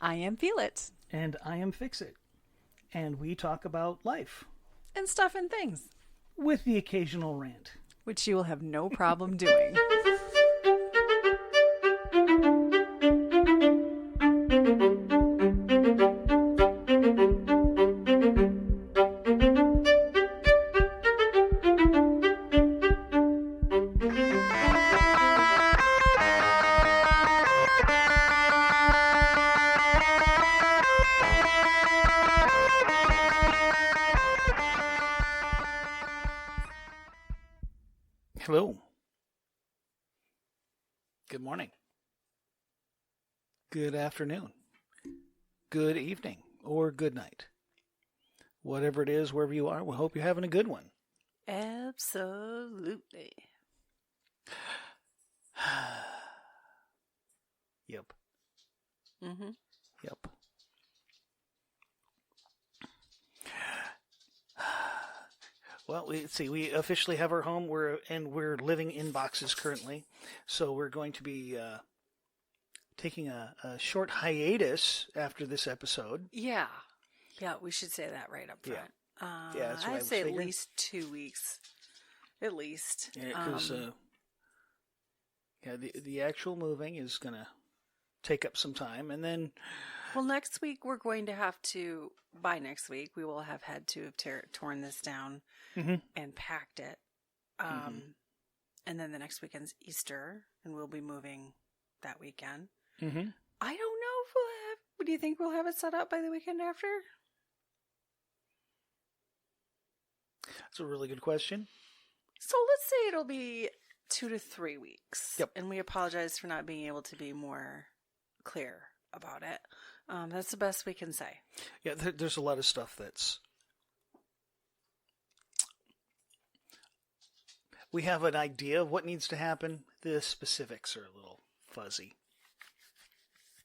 I am Feel It. And I am Fix It. And we talk about life. And stuff and things. With the occasional rant. Which you will have no problem doing. Hello. Good morning. Good afternoon. Good evening. Or good night. Whatever it is, wherever you are, we hope you're having a good one. Absolutely. Yep. Mm-hmm. Yep. Well, we officially have our home. We're living in boxes currently, so we're going to be taking a short hiatus after this episode. Yeah, we should say that right up front. Yeah, that's what I'd say figuring. at least 2 weeks, at least. Yeah, because the actual moving is gonna take up some time, and then. Well, next week we're going to have to. By next week, we will have had to have torn this down and packed it. And then the next weekend's Easter, and we'll be moving that weekend. Mm-hmm. I don't know if we'll have. Do you think we'll have it set up by the weekend after? That's a really good question. So let's say it'll be 2 to 3 weeks. Yep. And we apologize for not being able to be more clear about it. That's the best we can say. Yeah, there's a lot of stuff that's. We have an idea of what needs to happen. The specifics are a little fuzzy.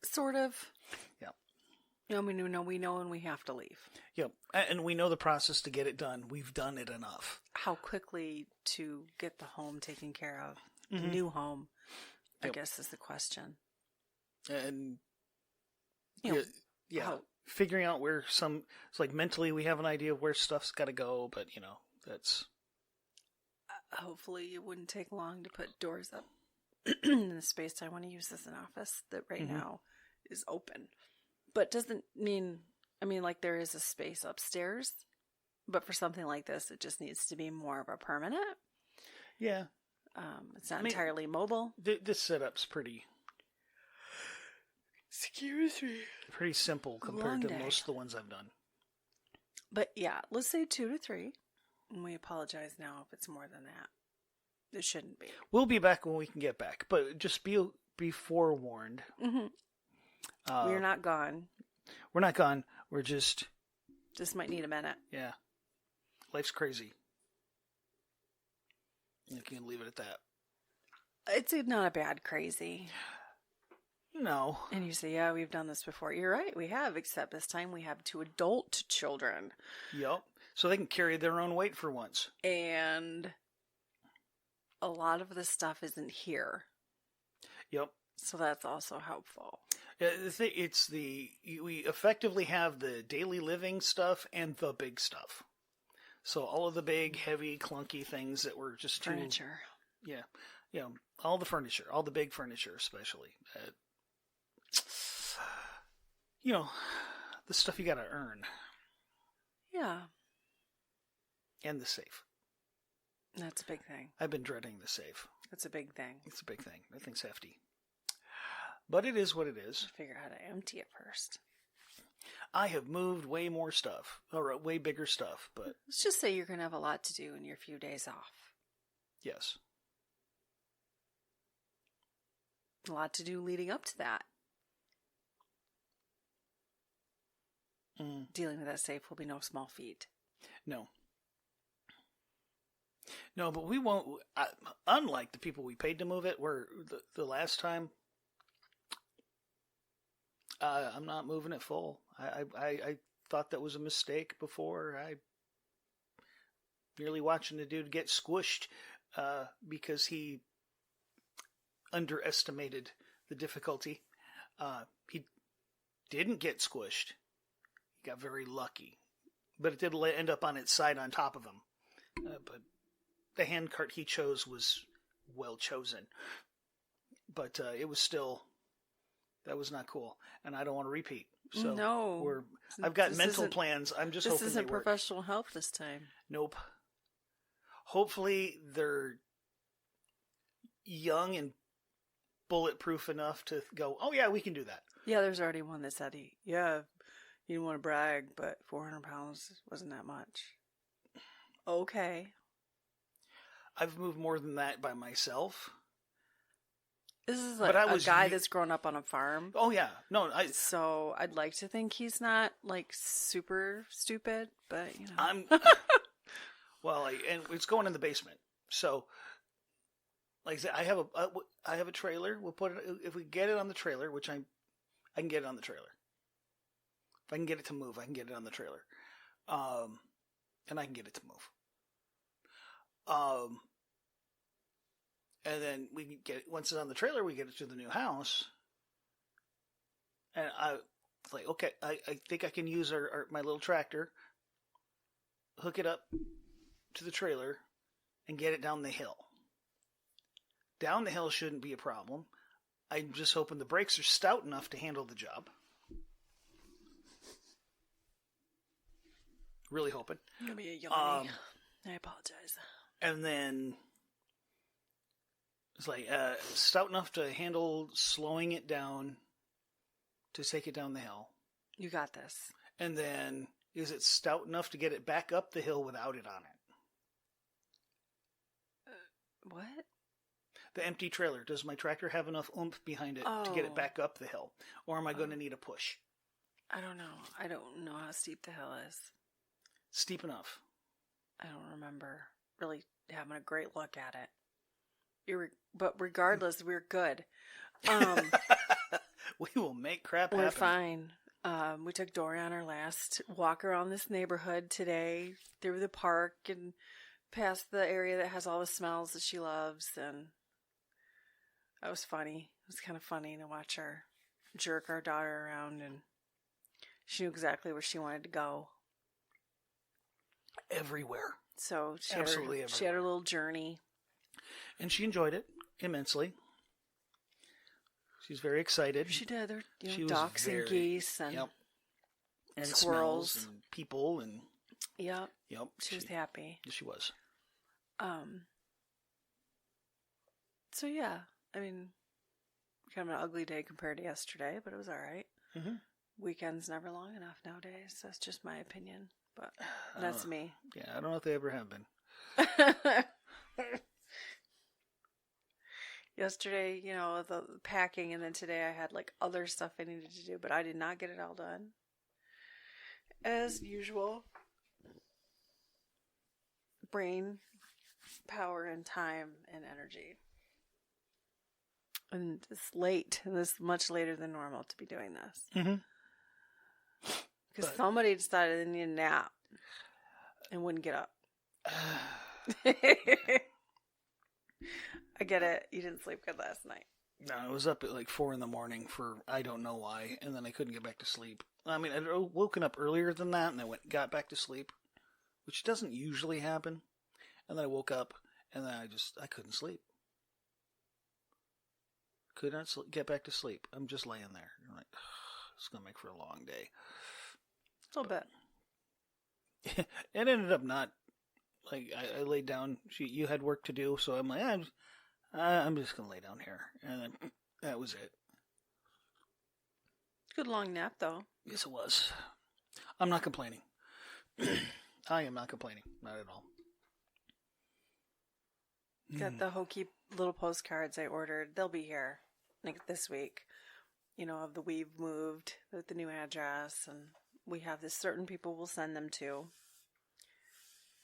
Sort of. Yeah. You know, we know when we have to leave. Yep. And we know the process to get it done. We've done it enough. How quickly to get the home taken care of, the new home, I guess is the question. And Yeah. Figuring out where it's like mentally we have an idea of where stuff's got to go, but that's. Hopefully it wouldn't take long to put doors up in the space I want to use as an office that right now is open. But doesn't mean, like there is a space upstairs, but for something like this, it just needs to be more of a permanent. Yeah. It's not entirely mobile. This setup's pretty. Excuse me. Pretty simple compared to most of the ones I've done. But yeah, let's say 2 to 3. And we apologize now if it's more than that. It shouldn't be. We'll be back when we can get back, but just be forewarned. Mm-hmm. We're not gone. We're not gone. We're just might need a minute. Yeah. Life's crazy. You can leave it at that. It's not a bad crazy. No. And you say, yeah, we've done this before. You're right, we have, except this time we have 2 adult children. Yep. So they can carry their own weight for once. And a lot of the stuff isn't here. Yep. So that's also helpful. We effectively have the daily living stuff and the big stuff. So all of the big, heavy, clunky things that were just furniture. Yeah. All the furniture, all the big furniture especially. The stuff you got to earn. Yeah. And the safe. That's a big thing. I've been dreading the safe. That's a big thing. It's a big thing. That thing's hefty. But it is what it is. Figure out how to empty it first. I have moved way more stuff, or way bigger stuff, but... Let's just say you're going to have a lot to do in your few days off. Yes. A lot to do leading up to that. Dealing with that safe will be no small feat. No. No, but we won't... unlike the people we paid to move it, where the last time... I'm not moving it full. I thought that was a mistake before. I nearly watching the dude get squished because he underestimated the difficulty. He didn't get squished. He got very lucky. But it did end up on its side on top of him. But the handcart he chose was well chosen. But it was still, that was not cool. And I don't want to repeat. So no. I've got mental plans. I'm just hoping they work. This isn't professional help this time. Nope. Hopefully they're young and bulletproof enough to go, oh yeah, we can do that. Yeah, there's already one that said, you didn't want to brag, but 400 pounds wasn't that much. Okay. I've moved more than that by myself. This is like a guy that's grown up on a farm. Oh yeah. No, so I'd like to think he's not like super stupid, but you know. I'm well, and it's going in the basement. So like I said, I have a trailer. We'll put it, if we get it on the trailer, which I can get it on the trailer. If I can get it to move, I can get it on the trailer. And I can get it to move. And then we can get it, once it's on the trailer, we get it to the new house. And I was like, okay, I think I can use my little tractor, hook it up to the trailer, and get it down the hill. Down the hill shouldn't be a problem. I'm just hoping the brakes are stout enough to handle the job. Really hoping. You'll be a yawny. I apologize. And then it's like stout enough to handle slowing it down to take it down the hill. You got this. And then is it stout enough to get it back up the hill without it on it? What? The empty trailer. Does my tractor have enough oomph behind it to get it back up the hill? Or am I going to need a push? I don't know. I don't know how steep the hill is. Steep enough. I don't remember really having a great look at it. But regardless, we're good. We will make crap happen. We're fine. We took Dory on our last walk around this neighborhood today, through the park and past the area that has all the smells that she loves, and that was funny. It was kind of funny to watch her jerk our daughter around, and she knew exactly where she wanted to go. Everywhere. So she Absolutely had she had her little journey. And she enjoyed it immensely. She's very excited. She did. There were ducks and geese and, and squirrels and people and Yep. Yep. She was happy. She was. So yeah, I mean, kind of an ugly day compared to yesterday, but it was all right. Mm-hmm. Weekends never long enough nowadays. That's just my opinion, but that's me. Yeah, I don't know if they ever have been. Yesterday, the packing, and then today I had like other stuff I needed to do, but I did not get it all done. As usual. Brain power and time and energy. And it's late, and this is much later than normal to be doing this. Mm-hmm. Because somebody decided they needed a nap and wouldn't get up. I get it. You didn't sleep good last night. No, I was up at like 4 a.m. for I don't know why, and then I couldn't get back to sleep. I mean, I'd woken up earlier than that, and I got back to sleep, which doesn't usually happen. And then I woke up, and then I couldn't sleep. Could not get back to sleep. I'm just laying there. I'm like, it's going to make for a long day. A little bit. It ended up not, like, I laid down. You had work to do, so I'm like, I'm just going to lay down here. And then that was it. Good long nap, though. Yes, it was. I'm not complaining. I am not complaining. Not at all. Got the hokey little postcards I ordered. They'll be here like this week. Of the we've moved with the new address, and we have this certain people we'll send them to.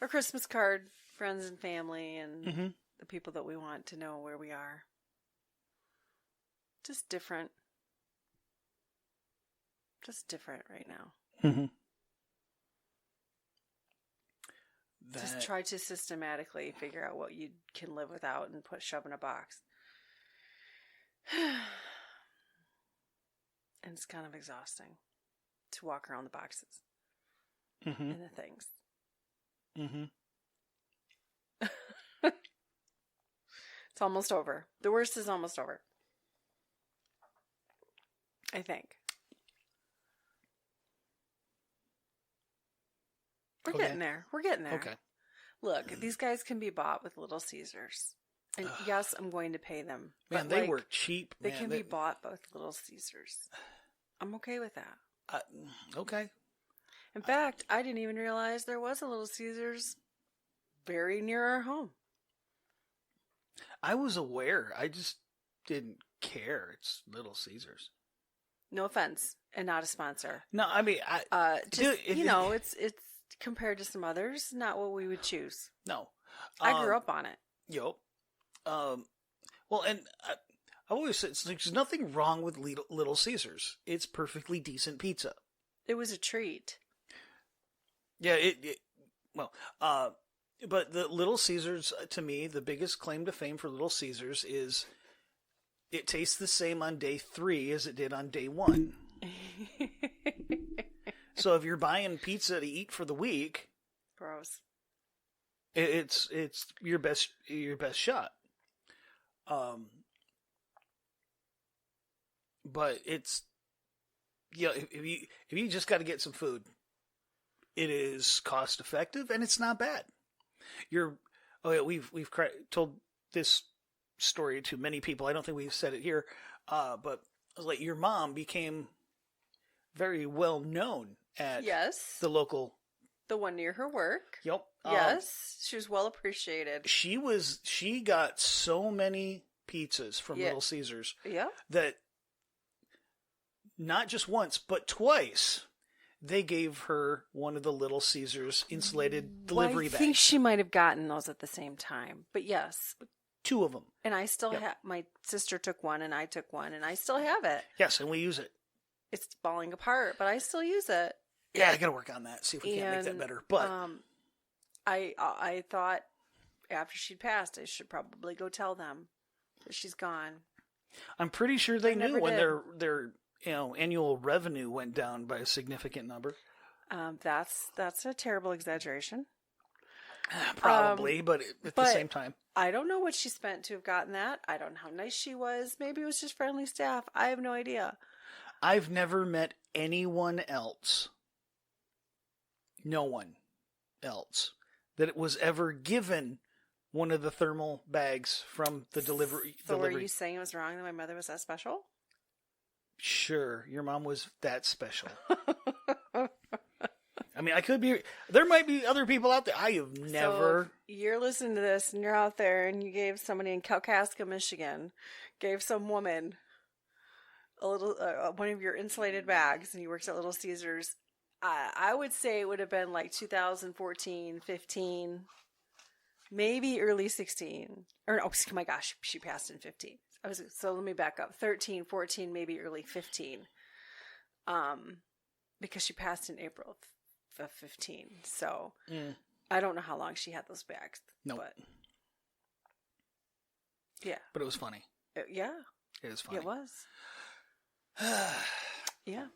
Our Christmas card, friends and family, and the people that we want to know where we are. Just different. Just different right now. Mm-hmm. Just try to systematically figure out what you can live without and shove in a box. And it's kind of exhausting to walk around the boxes Mm-hmm. and the things. Mm-hmm. It's almost over. The worst is almost over. I think. We're Okay. getting there. We're getting there. Okay. Look, these guys can be bought with Little Caesars. And yes, I'm going to pay them. Man, but, they like, were cheap. They man. can be bought with Little Caesars. I'm okay with that. Okay. In fact, I didn't even realize there was a Little Caesars very near our home. I was aware. I just didn't care. It's Little Caesars. No offense, and not a sponsor. No, I mean, Just, it's compared to some others, not what we would choose. No. I grew up on it. Yep. Well, and I've always said there's nothing wrong with Little Caesars. It's perfectly decent pizza. It was a treat. Yeah, but the Little Caesars, to me, the biggest claim to fame for Little Caesars is it tastes the same on day 3 as it did on day 1. So if you're buying pizza to eat for the week, Gross. it's your best shot. But it's if you just got to get some food, it is cost effective and it's not bad. We've told this story to many people. I don't think we've said it here, but like your mom became very well known at the local, the one near her work. Yep. Yes, she was well appreciated. She got so many pizzas from Little Caesars. Yeah. That not just once but twice they gave her one of the Little Caesars insulated delivery bags. I think she might have gotten those at the same time. But yes. 2 of them. And I still have, my sister took one and I took one and I still have it. Yes, and we use it. It's falling apart, but I still use it. Yeah, I gotta work on that. See if we can't make that better. But I thought after she'd passed, I should probably go tell them that she's gone. I'm pretty sure they knew when did. their annual revenue went down by a significant number. That's a terrible exaggeration. Probably, but at the same time. I don't know what she spent to have gotten that. I don't know how nice she was. Maybe it was just friendly staff. I have no idea. I've never met anyone else, no one else, that was ever given one of the thermal bags from the delivery. So are you saying it was wrong that my mother was that special? Sure, your mom was that special. I mean, I could be. There might be other people out there. I have never. So you're listening to this, and you're out there, and you gave somebody in Kalkaska, Michigan, gave some woman a little one of your insulated bags, and you worked at Little Caesars. I would say it would have been like 2014, 15, maybe early 16. Or oh my gosh, she passed in 15. So let me back up. 13, 14, maybe early 15. Because she passed in April of 15. So I don't know how long she had those bags. No. But yeah. But it was funny. Yeah. It was funny. It was. Yeah.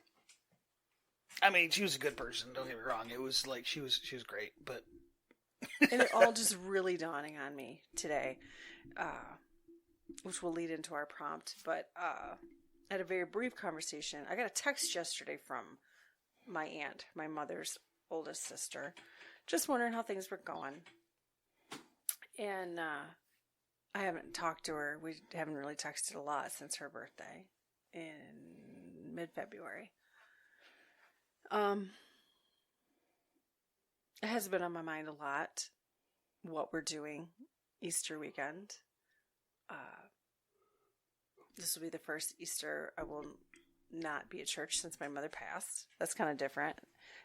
I mean, she was a good person. Don't get me wrong. It was like she was great, but and it all just really dawning on me today, which will lead into our prompt. But I had a very brief conversation. I got a text yesterday from my aunt, my mother's oldest sister, just wondering how things were going. And I haven't talked to her. We haven't really texted a lot since her birthday in mid-February. It has been on my mind a lot what we're doing Easter weekend. This will be the first Easter I will not be at church since my mother passed. That's kind of different.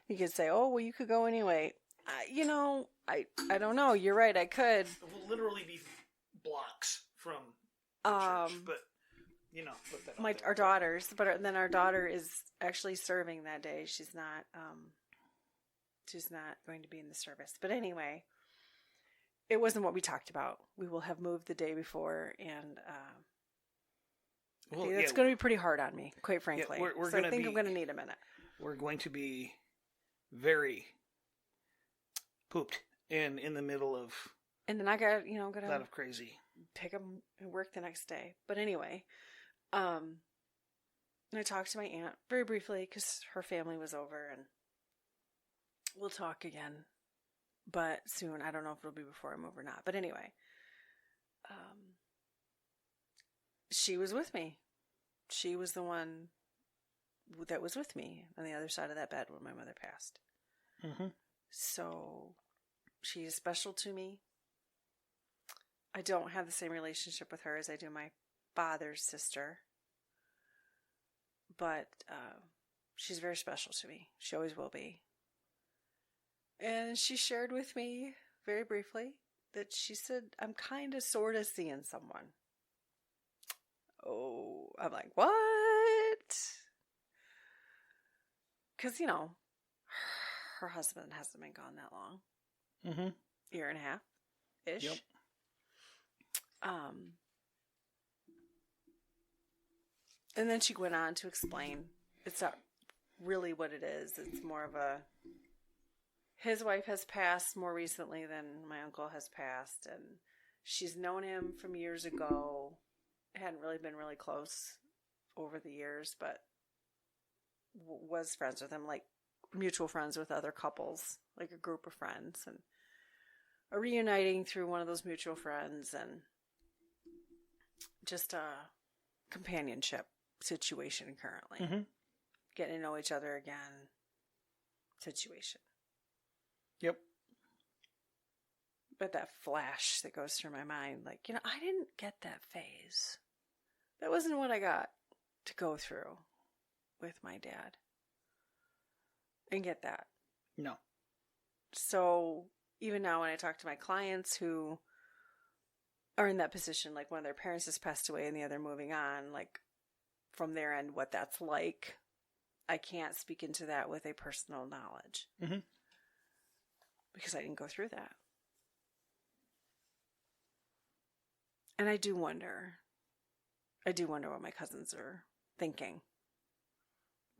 You could say, oh, well, you could go anyway. I don't know. You're right. I could. It will literally be blocks from church, but put that our daughters, but then our daughter is actually serving that day. She's not going to be in the service. But anyway, it wasn't what we talked about. We will have moved the day before, and Well, think that's going to be pretty hard on me, quite frankly. we're so gonna I think be- I'm going to need a minute. We're going to be very pooped and in the middle of And then I got, a lot going to of crazy. pick up and work the next day. But anyway, and I talked to my aunt very briefly because her family was over, and we'll talk again. But soon, I don't know if it'll be before I move or not. But anyway, she was with me. She was the one that was with me on the other side of that bed when my mother passed. Mm-hmm. So she is special to me. I don't have the same relationship with her as I do my father's sister. But she's very special to me. She always will be. And she shared with me very briefly that she said, I'm kind of sort of seeing someone. Oh, I'm like, what? Because, her husband hasn't been gone that long. Mm-hmm. Year and a half-ish. Yep. And then she went on to explain it's not really what it is. It's more of his wife has passed more recently than my uncle has passed, and she's known him from years ago. Hadn't really been really close over the years, but was friends with him, like mutual friends with other couples, like a group of friends, and are reuniting through one of those mutual friends, and just a companionship situation currently. Mm-hmm. Getting to know each other again situation. Yep. But that flash that goes through my mind, like, I didn't get that phase. That wasn't what I got to go through with my dad. And get that. No. So even now when I talk to my clients who are in that position, like one of their parents has passed away and the other moving on, like from their end, what that's like, I can't speak into that with a personal knowledge. Mm-hmm. Because I didn't go through that. And I do wonder what my cousins are thinking.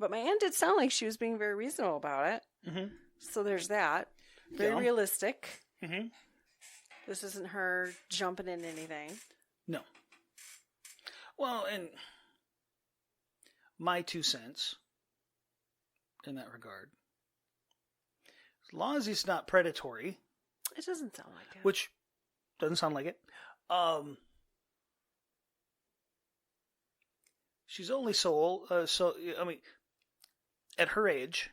But my aunt did sound like she was being very reasonable about it. Mm-hmm. So there's that. Very Yeah. realistic. Mm-hmm. This isn't her jumping in anything. No. Well, and my 2 cents in that regard. As long as he's not predatory, It doesn't sound like it. which doesn't sound like it. She's only at her age,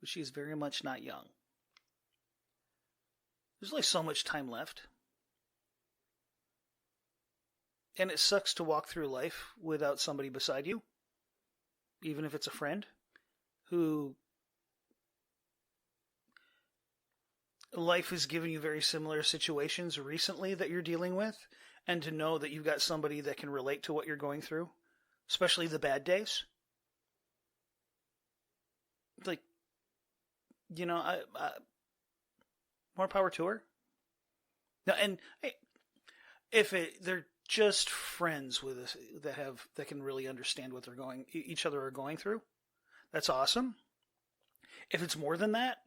she's very much not young. There's only so much time left. And it sucks to walk through life without somebody beside you, even if it's a friend, who life has given you very similar situations recently that you're dealing with, and to know that you've got somebody that can relate to what you're going through, especially the bad days. Like, more power to her. No, and if they're just friends with us that can really understand what each other are going through, that's awesome. If it's more than that,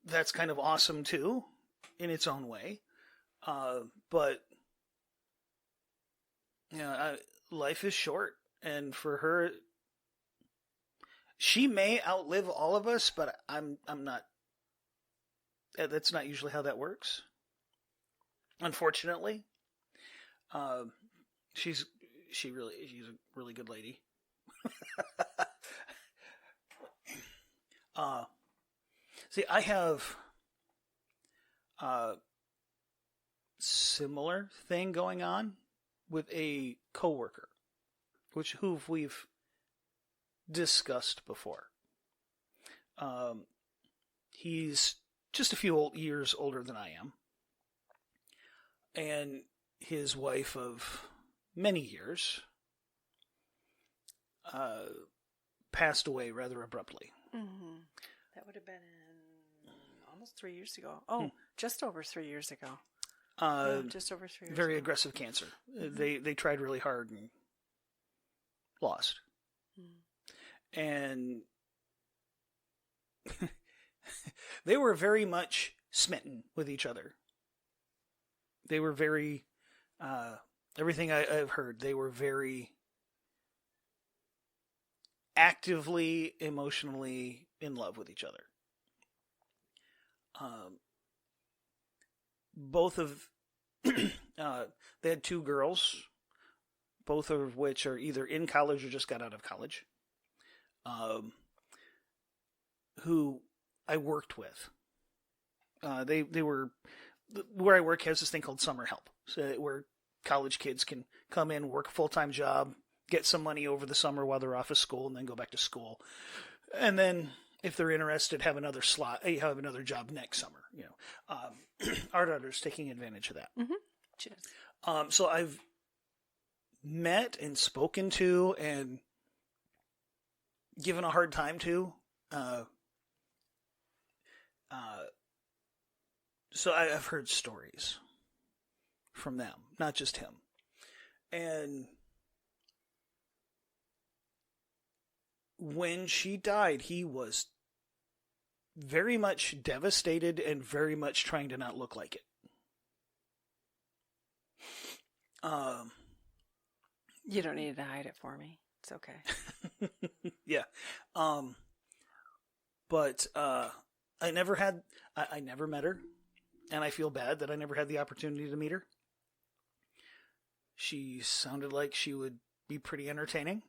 that's kind of awesome too, in its own way. But life is short, and for her, she may outlive all of us, but I'm not. That's not usually how that works. Unfortunately, she's a really good lady. See, I have a similar thing going on with a coworker, who we've discussed before. He's just a few years older than I am, and his wife of many years passed away rather abruptly. Mm-hmm. That would have been almost 3 years ago. Oh, just over 3 years ago. Just over 3 years very ago. aggressive cancer. They tried really hard and lost. And they were very much smitten with each other. They were very, everything I've heard, they were very actively, emotionally in love with each other. Both of, they had 2 girls, both of which are either in college or just got out of college, who I worked with. They were, where I work has this thing called summer help, so where college kids can come in, work a full-time job, get some money over the summer while they're off of school, and then go back to school. And then, if they're interested, have another slot, have another job next summer. You know, our daughter's taking advantage of that. Mm-hmm. Cheers. So I've met and spoken to and given a hard time to. So I've heard stories from them, not just him. And when she died, he was very much devastated and very much trying to not look like it. You don't need to hide it for me. It's okay. Yeah. But I never had, I never met her, and I feel bad that I never had the opportunity to meet her. She sounded like she would be pretty entertaining.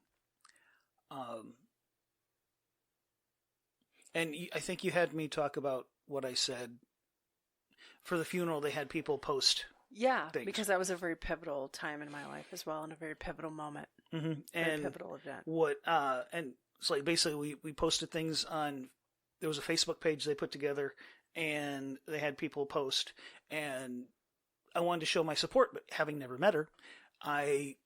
And I think you had me talk about what I said. For the funeral, they had people post. Yeah, things. because that was a very pivotal time in my life as well, and a very pivotal moment. Mm-hmm. Very And pivotal event. and it's like basically we posted things on. There was a Facebook page they put together, and they had people post, and I wanted to show my support, but having never met her, I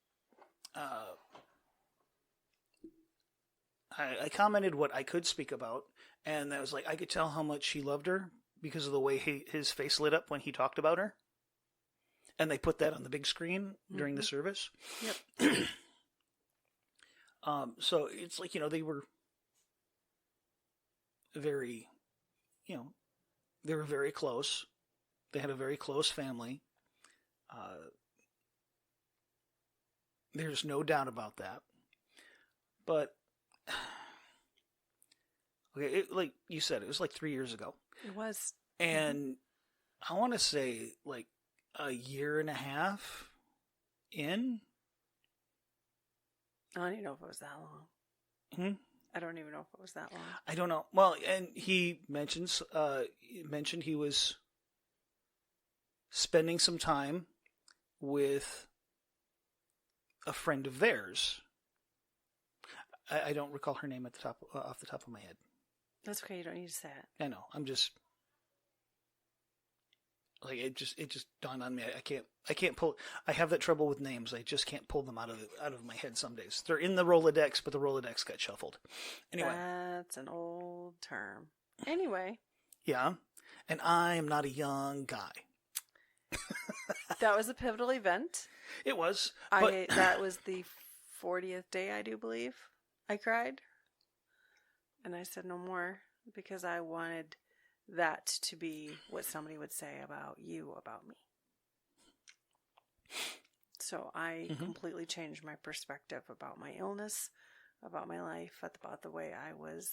commented what I could speak about, and that was like, I could tell how much she loved her because of the way his face lit up when he talked about her. And they put that on the big screen during the service. Yep. So it's like, they were very, they were very close. They had a very close family. There's no doubt about that. But, okay, like you said, it was like 3 years ago. It was. And I want to say like a year and a half in. I don't even know if it was that long. I don't even know if it was that long. I don't know. Well, and he mentioned he was spending some time with a friend of theirs. I don't recall her name off the top of my head. That's okay. You don't need to say it. I know. I'm just like it just dawned on me. I can't pull. I have that trouble with names. I just can't pull them out of my head some days. They're in the Rolodex, but the Rolodex got shuffled. Anyway, that's an old term. Anyway, yeah, and I am not a young guy. that was a pivotal event. It was. That was the 40th day, I do believe. I cried, and I said no more because I wanted that to be what somebody would say about you, about me. So I completely changed my perspective about my illness, about my life, about the way I was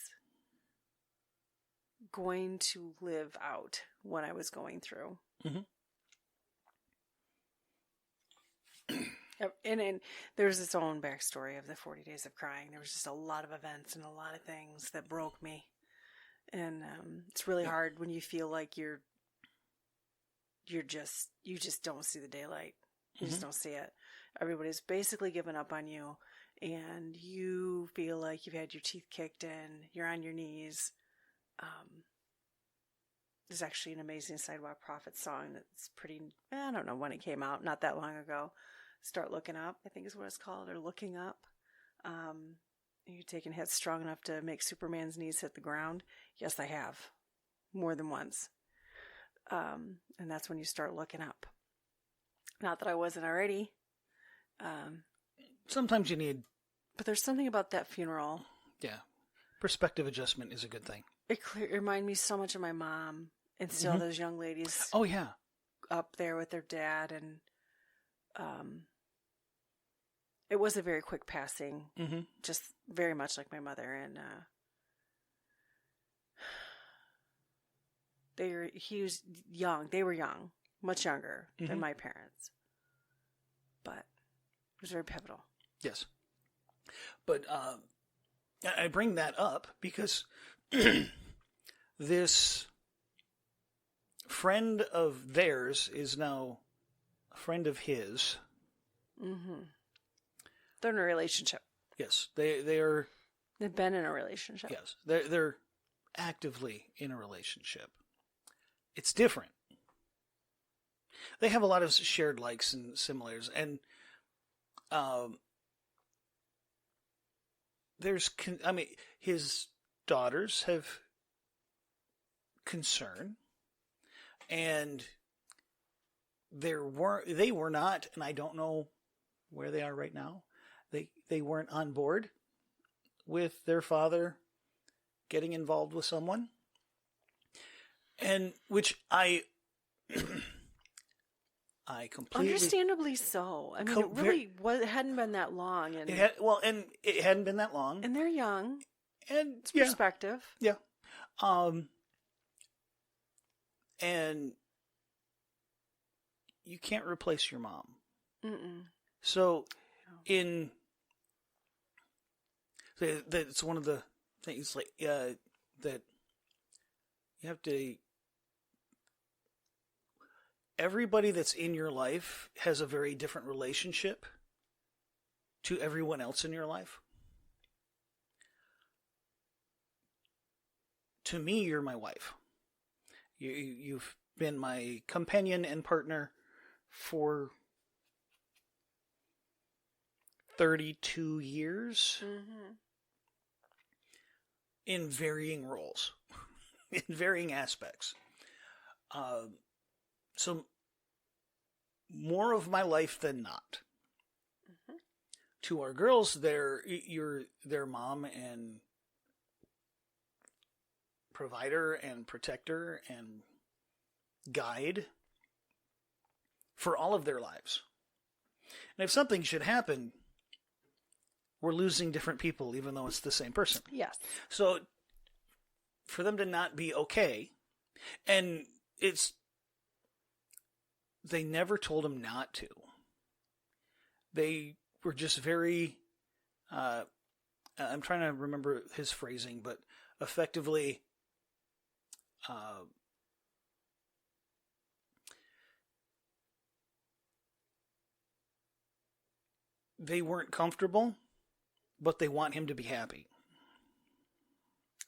going to live out what I was going through. Mm-hmm. And there's its own backstory of the 40 days of crying. There was just a lot of events and a lot of things that broke me. And it's really hard when you feel like you just don't see the daylight. You just don't see it. Everybody's basically given up on you, and you feel like you've had your teeth kicked in. You're on your knees. There's actually an amazing Sidewalk Prophets song that's pretty, I don't know when it came out, not that long ago. Start Looking Up, I think is what it's called, or Looking Up. You've taken hits strong enough to make Superman's knees hit the ground. Yes, I have. More than once. And that's when you start looking up. Not that I wasn't already. Sometimes you need, But there's something about that funeral. yeah, perspective adjustment is a good thing. It reminded me so much of my mom and still those young ladies Oh, yeah. up there with their dad. And it was a very quick passing, just very much like my mother. And he was young. They were young, much younger than my parents. But it was very pivotal. Yes. But I bring that up because this friend of theirs is now a friend of his. Mm-hmm. They're in a relationship. Yes, they are. They've been in a relationship. Yes, they're actively in a relationship. It's different. They have a lot of shared likes and similars, and his daughters have concern, and they were not, and I don't know where they are right now. They weren't on board with their father getting involved with someone, and which I completely understandably so. I mean, it really hadn't been that long, and and it hadn't been that long, and they're young, and it's perspective, yeah, and you can't replace your mom. Mm-mm. So, that's one of the things like that you have to. Everybody that's in your life has a very different relationship to everyone else in your life. To me, you're my wife. You've been my companion and partner for 32 years in varying roles, in varying aspects. So more of my life than not. To our girls, you're their mom and provider and protector and guide for all of their lives. And if something should happen, we're losing different people, even though it's the same person. Yes. So for them to not be okay, and they never told him not to. They were just very, I'm trying to remember his phrasing, but effectively, they weren't comfortable, but they want him to be happy.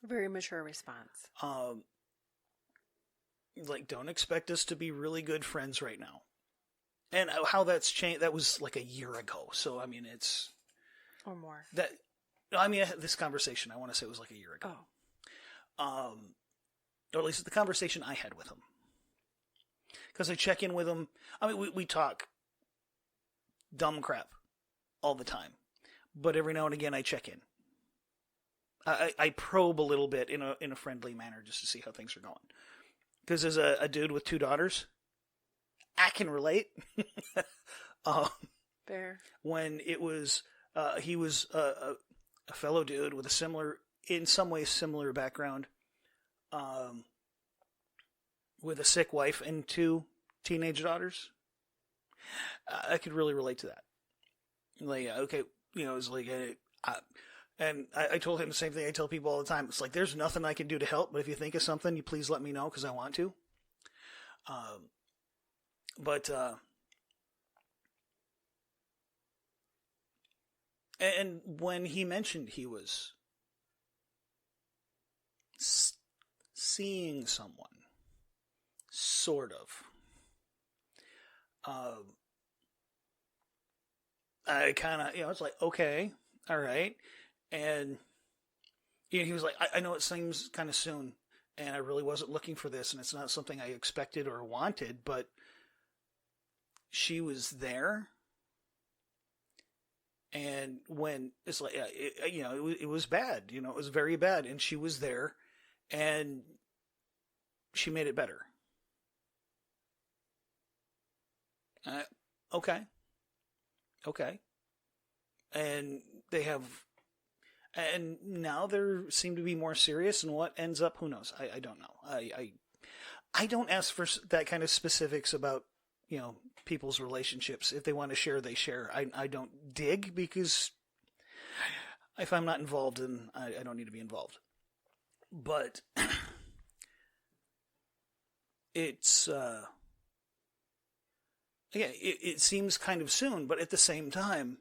Very mature response. Like, don't expect us to be really good friends right now. And how that's changed, that was like a year ago. So, I mean, it's... Or more. This conversation, I want to say, was like a year ago. Oh. Or at least the conversation I had with him. Because I check in with him. I mean, we talk dumb crap all the time. But every now and again, I check in. I probe a little bit in a friendly manner just to see how things are going. Because as a dude with 2 daughters, I can relate. Fair. When it was, he was a fellow dude with in some ways similar background, with a sick wife and 2 teenage daughters. I could really relate to that. Like, okay, it was like, and I told him the same thing I tell people all the time. It's like, there's nothing I can do to help, but if you think of something, you please let me know because I want to. And when he mentioned he was seeing someone, sort of, I kind of, it's like, okay, all right. And he was like, I know it seems kind of soon, and I really wasn't looking for this, and it's not something I expected or wanted, but she was there. And when it's like, it was bad, it was very bad. And she was there and she made it better. Okay. And and now they seem to be more serious, and what ends up, who knows? I don't know. I don't ask for that kind of specifics about, people's relationships. If they want to share, they share. I don't dig, because if I'm not involved, then I don't need to be involved. But it's, it seems kind of soon, but at the same time,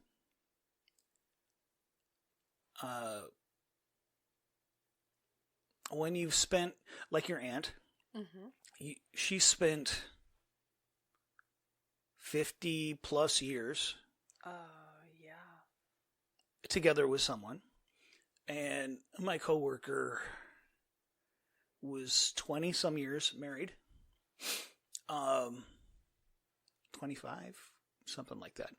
when you've spent, like your aunt, she spent 50 plus years together with someone, and my coworker was 20 some years married, 25, something like that.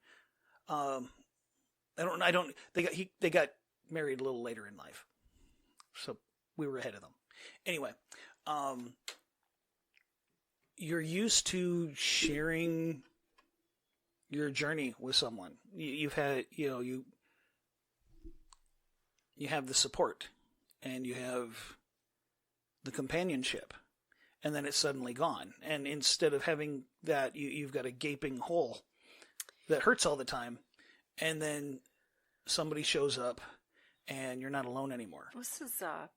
They got married a little later in life, so we were ahead of them. Anyway, you're used to sharing your journey with someone. You've had, you have the support, and you have the companionship, and then it's suddenly gone. And instead of having that, you've got a gaping hole that hurts all the time, and then somebody shows up, and you're not alone anymore. This is a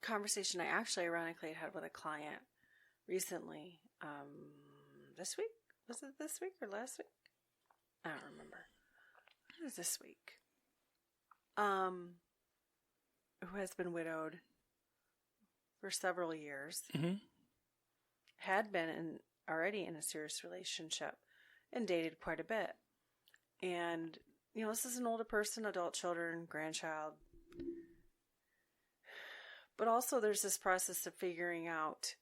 conversation I actually ironically had with a client recently. This week? Was it this week or last week? I don't remember. It was this week. Who has been widowed for several years. Had been already in a serious relationship and dated quite a bit. And, this is an older person, adult children, grandchild. But also there's this process of figuring out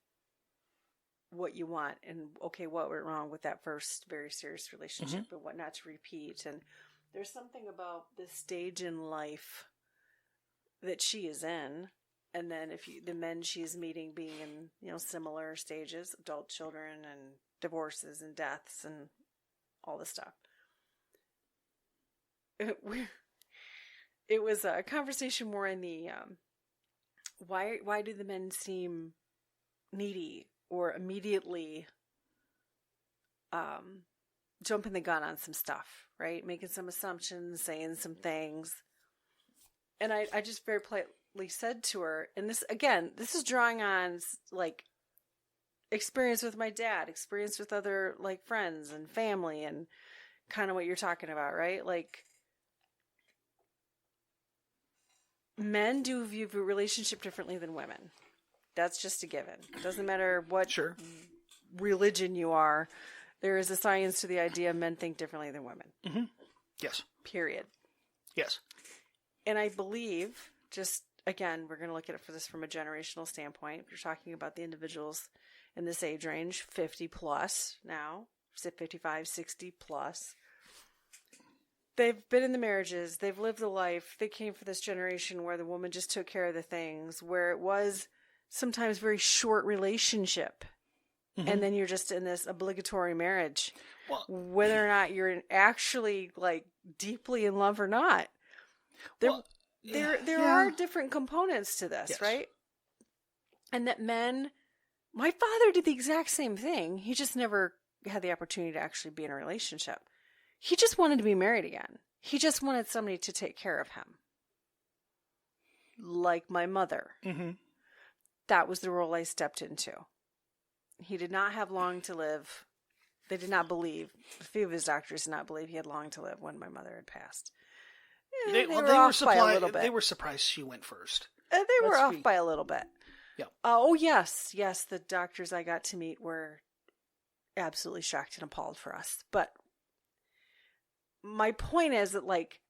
what you want and, okay, what went wrong with that first very serious relationship and what not to repeat. And there's something about this stage in life that she is in. And then the men she's meeting being in, similar stages, adult children and divorces and deaths and all this stuff. It was a conversation more in the, why do the men seem needy or immediately jumping the gun on some stuff, right? Making some assumptions, saying some things. And I just very politely said to her, and this is drawing on like experience with my dad, experience with other like friends and family, and kind of what you're talking about, right? Like, men do view a relationship differently than women. That's just a given. It doesn't matter what religion you are. There is a science to the idea men think differently than women. Yes. Period. Yes. And I believe, just again, we're going to look at it for this from a generational standpoint. If you're talking about the individuals in this age range, 50 plus now, 55, 60 plus. They've been in the marriages. They've lived the life. They came for this generation where the woman just took care of the things, where it was sometimes very short relationship. And then you're just in this obligatory marriage, whether or not you're actually like deeply in love or not. There are different components to this, right? And that my father did the exact same thing. He just never had the opportunity to actually be in a relationship. He just wanted to be married again. He just wanted somebody to take care of him. Like my mother. That was the role I stepped into. He did not have long to live. They did not believe, a few of his doctors did not believe he had long to live when my mother had passed. They were off by a little bit. They were surprised she went first. They were off by a little bit. Yeah. Oh, yes. Yes, the doctors I got to meet were absolutely shocked and appalled for us. But my point is that, like,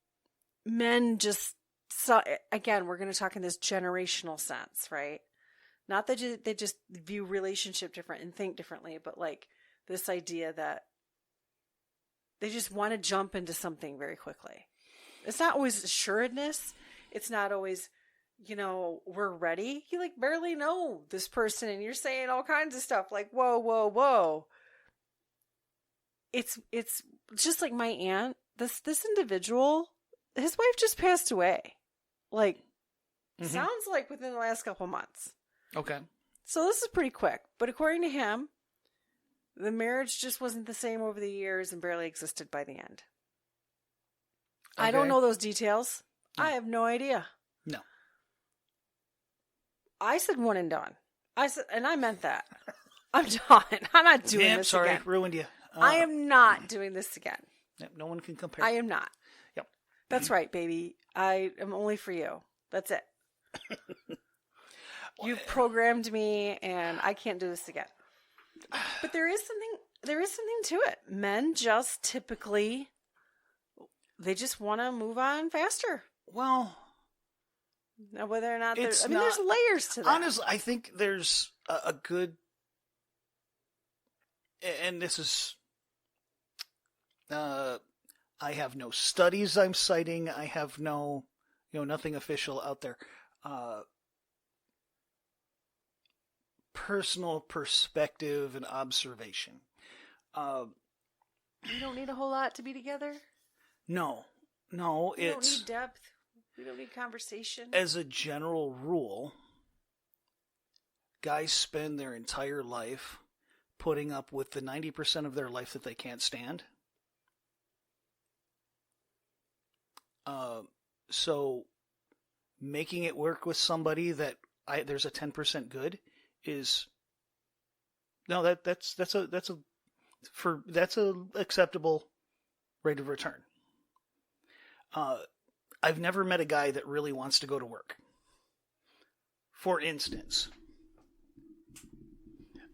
men just saw, again, we're going to talk in this generational sense, right? Not that they just view relationship different and think differently, but like this idea that They just want to jump into something very quickly. It's not always assuredness. It's not always, we're ready. You like barely know this person and you're saying all kinds of stuff like, whoa, whoa, whoa. It's just like my aunt, this individual, his wife just passed away. Like, sounds like within the last couple months. Okay. So this is pretty quick. But according to him, the marriage just wasn't the same over the years and barely existed by the end. Okay. I don't know those details. No. I have no idea. No. I said one and done. And I meant that. I'm done. I'm not doing this sorry, again. Ruined you. I am not doing this again. No one can compare. I am not. Yep. That's right, baby. I am only for you. That's it. You've programmed me and I can't do this again. But there is something to it. Men just typically, they just want to move on faster. Well, now whether or not there's layers to that. Honestly, I think there's a good, and this is, I have no studies I'm citing. I have no, nothing official out there. Personal perspective and observation. We don't need a whole lot to be together. No, we don't need depth. We don't need conversation. As a general rule, guys spend their entire life putting up with the 90% of their life that they can't stand. So making it work with somebody that there's a 10% good is that's a acceptable rate of return. I've never met a guy that really wants to go to work. For instance,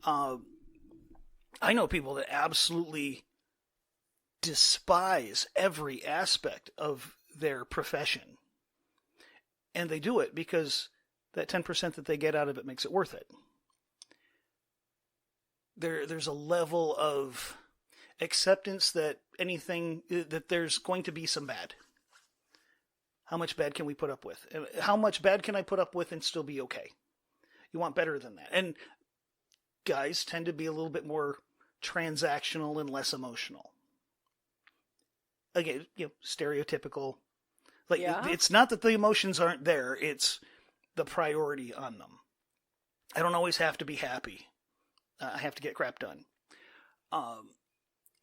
I know people that absolutely despise every aspect of their profession. And they do it because that 10% that they get out of it makes it worth it. There's a level of acceptance that that there's going to be some bad. How much bad can we put up with? How much bad can I put up with and still be okay? You want better than that. And guys tend to be a little bit more transactional and less emotional. Again, stereotypical. Like, It's not that the emotions aren't there, it's the priority on them. I don't always have to be happy. I have to get crap done.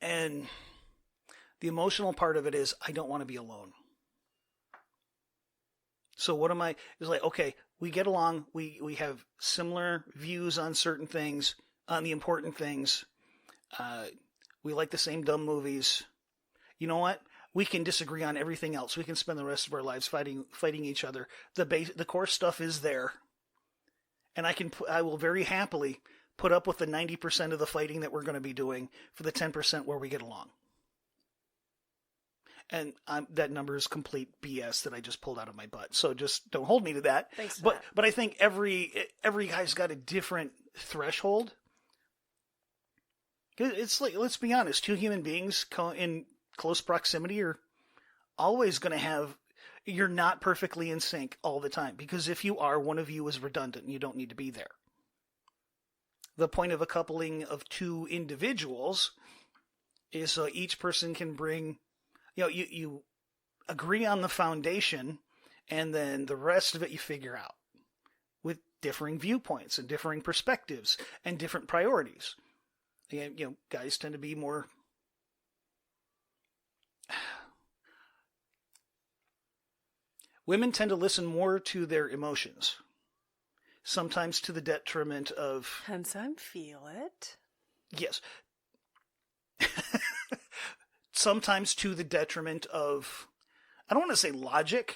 And the emotional part of it is I don't want to be alone. So what am I? It's like, okay, we get along. We have similar views on certain things, on the important things. We like the same dumb movies. You know what? We can disagree on everything else. We can spend the rest of our lives fighting each other. The core stuff is there. And I will very happily put up with the 90% of the fighting that we're going to be doing for the 10% where we get along. And that number is complete BS that I just pulled out of my butt. So just don't hold me to that. Thanks. But I think every guy's got a different threshold. It's like, let's be honest, two human beings in close proximity are always going to have. You're not perfectly in sync all the time, because if you are, one of you is redundant and you don't need to be there. The point of a coupling of two individuals is so each person can bring, you agree on the foundation, and then the rest of it you figure out with differing viewpoints and differing perspectives and different priorities. And, guys tend to be more. Women tend to listen more to their emotions, sometimes to the detriment of. Hence, I feel it. Yes. Sometimes to the detriment of, I don't want to say logic,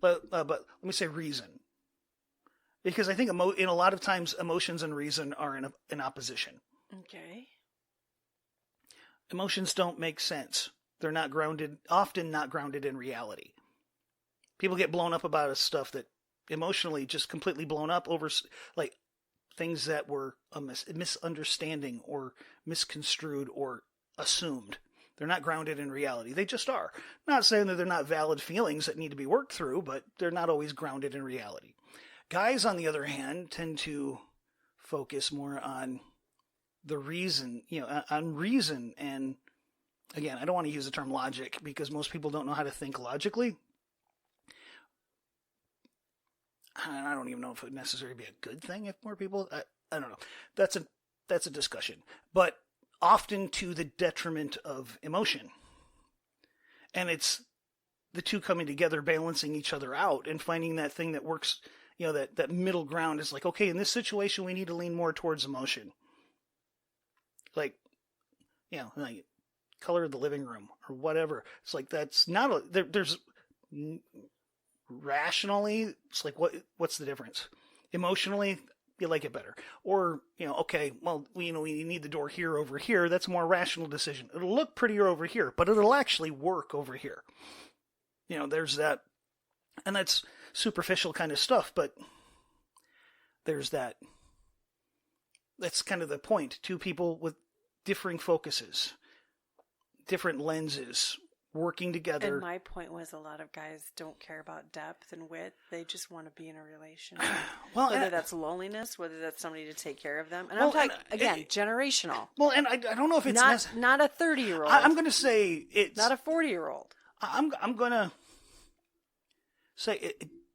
but let me say reason. Because I think in a lot of times emotions and reason are in opposition. Okay. Emotions don't make sense. They're often not grounded in reality. People get blown up about stuff that emotionally just completely blown up over, like, things that were a misunderstanding or misconstrued or assumed. They're not grounded in reality. They just are. Not saying that they're not valid feelings that need to be worked through, but they're not always grounded in reality. Guys, on the other hand, tend to focus more on the reason, on reason. And again, I don't want to use the term logic because most people don't know how to think logically. I don't even know if it would necessarily be a good thing if more people, I don't know. That's a discussion. But often to the detriment of emotion. And it's the two coming together, balancing each other out and finding that thing that works, that middle ground is like, okay, in this situation, we need to lean more towards emotion. Like color of the living room or whatever. It's like, that's not there's rationally, it's like, what's the difference? Emotionally, you like it better. Or, okay, well, we need the door here over here. That's a more rational decision. It'll look prettier over here, but it'll actually work over here. There's that, and that's superficial kind of stuff, but there's that. That's kind of the point. Two people with differing focuses, different lenses, working together. And my point was, a lot of guys don't care about depth and width. They just want to be in a relationship. Well, whether that's loneliness, whether that's somebody to take care of them. And I'm talking, again, generational. Well, and I don't know if it's not a 30-year-old. I'm going to say it's not a 40-year-old. I'm going to say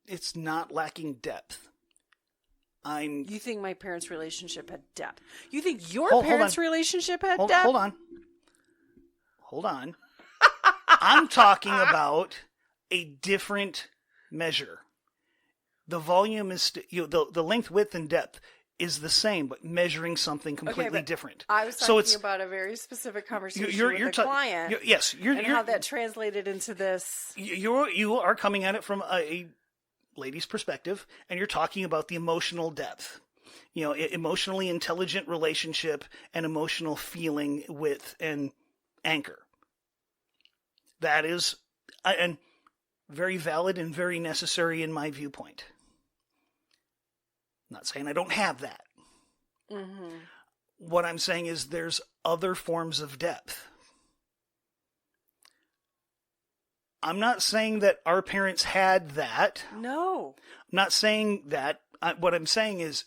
it's not lacking depth. You think my parents' relationship had depth? You think your parents' relationship had depth? Hold on. I'm talking about a different measure. The volume is the length, width, and depth is the same, but measuring something completely different. I was talking about a very specific conversation with a client. And how that translated into this. You are coming at it from a lady's perspective, and you're talking about the emotional depth. Emotionally intelligent relationship and emotional feeling, width, and anchor. That is and very valid and very necessary in my viewpoint. I'm not saying I don't have that. Mm-hmm. What I'm saying is there's other forms of depth. I'm not saying that our parents had that. No. I'm not saying that. What I'm saying is,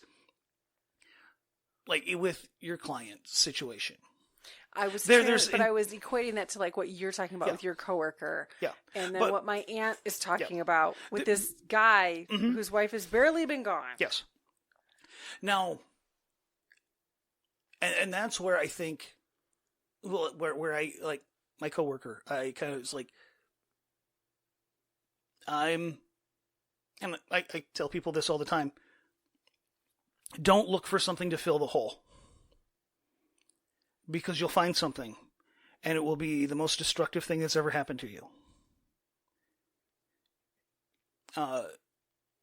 like with your client situation. I was I was equating that to like what you're talking about with your coworker. Yeah. And then what my aunt is talking about with this guy whose wife has barely been gone. Yes. Now, and that's where I think, where I, like my coworker, I kind of was like, and I tell people this all the time, don't look for something to fill the hole. Because you'll find something, and it will be the most destructive thing that's ever happened to you.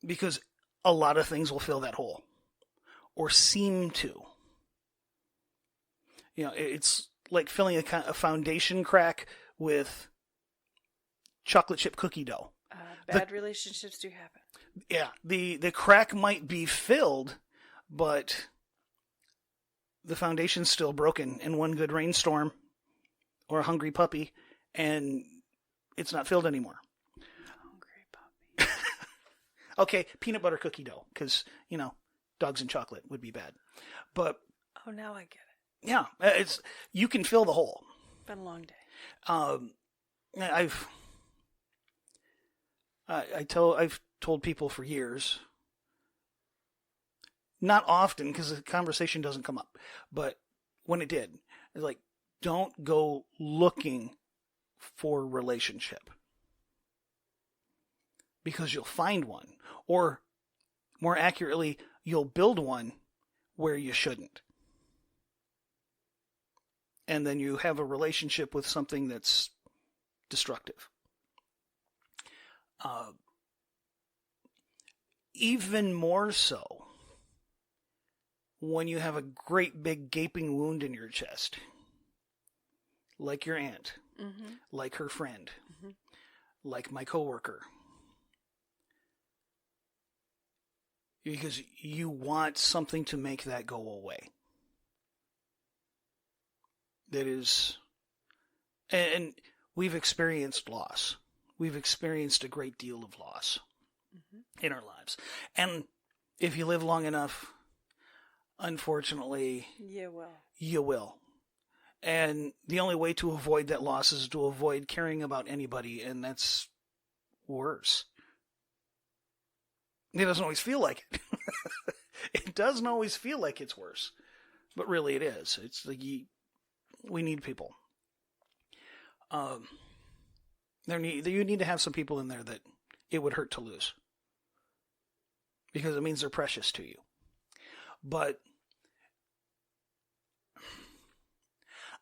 Because a lot of things will fill that hole, or seem to. It's like filling a foundation crack with chocolate chip cookie dough. Bad relationships do happen. Yeah, the crack might be filled, but the foundation's still broken in one good rainstorm or a hungry puppy, and it's not filled anymore. Hungry puppy. Okay, peanut butter cookie dough, because, dogs and chocolate would be bad. But oh, now I get it. Yeah, you can fill the hole. Been a long day. I've told people for years, not often because the conversation doesn't come up, but when it did, it's like, don't go looking for a relationship because you'll find one, or more accurately, you'll build one where you shouldn't. And then you have a relationship with something that's destructive. Even more so when you have a great big gaping wound in your chest, like your aunt, like her friend, like my coworker, because you want something to make that go away. That is, And we've experienced loss. We've experienced a great deal of loss in our lives. And if you live long enough, unfortunately, you will. And the only way to avoid that loss is to avoid caring about anybody, and that's worse. It doesn't always feel like it. It doesn't always feel like it's worse. But really it is. It's like we need people. You need to have some people in there that it would hurt to lose. Because it means they're precious to you. But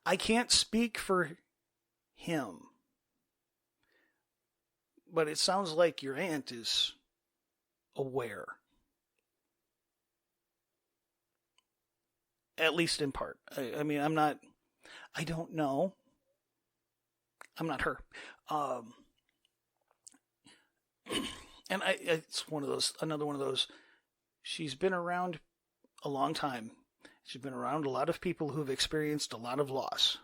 I can't speak for him. But it sounds like your aunt is aware. At least in part. I mean, I don't know. I'm not her. And it's another one of those, she's been around a long time. She's been around a lot of people who've experienced a lot of loss.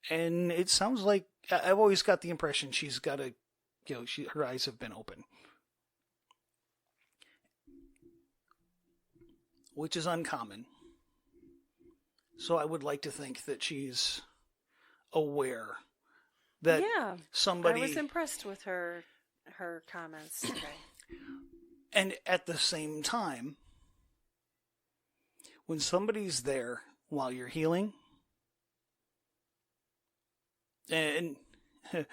And it sounds like, I've always got the impression she's got her eyes have been open. Which is uncommon. So I would like to think that she's aware that somebody... I was impressed with her comments today. And at the same time, when somebody's there while you're healing, and I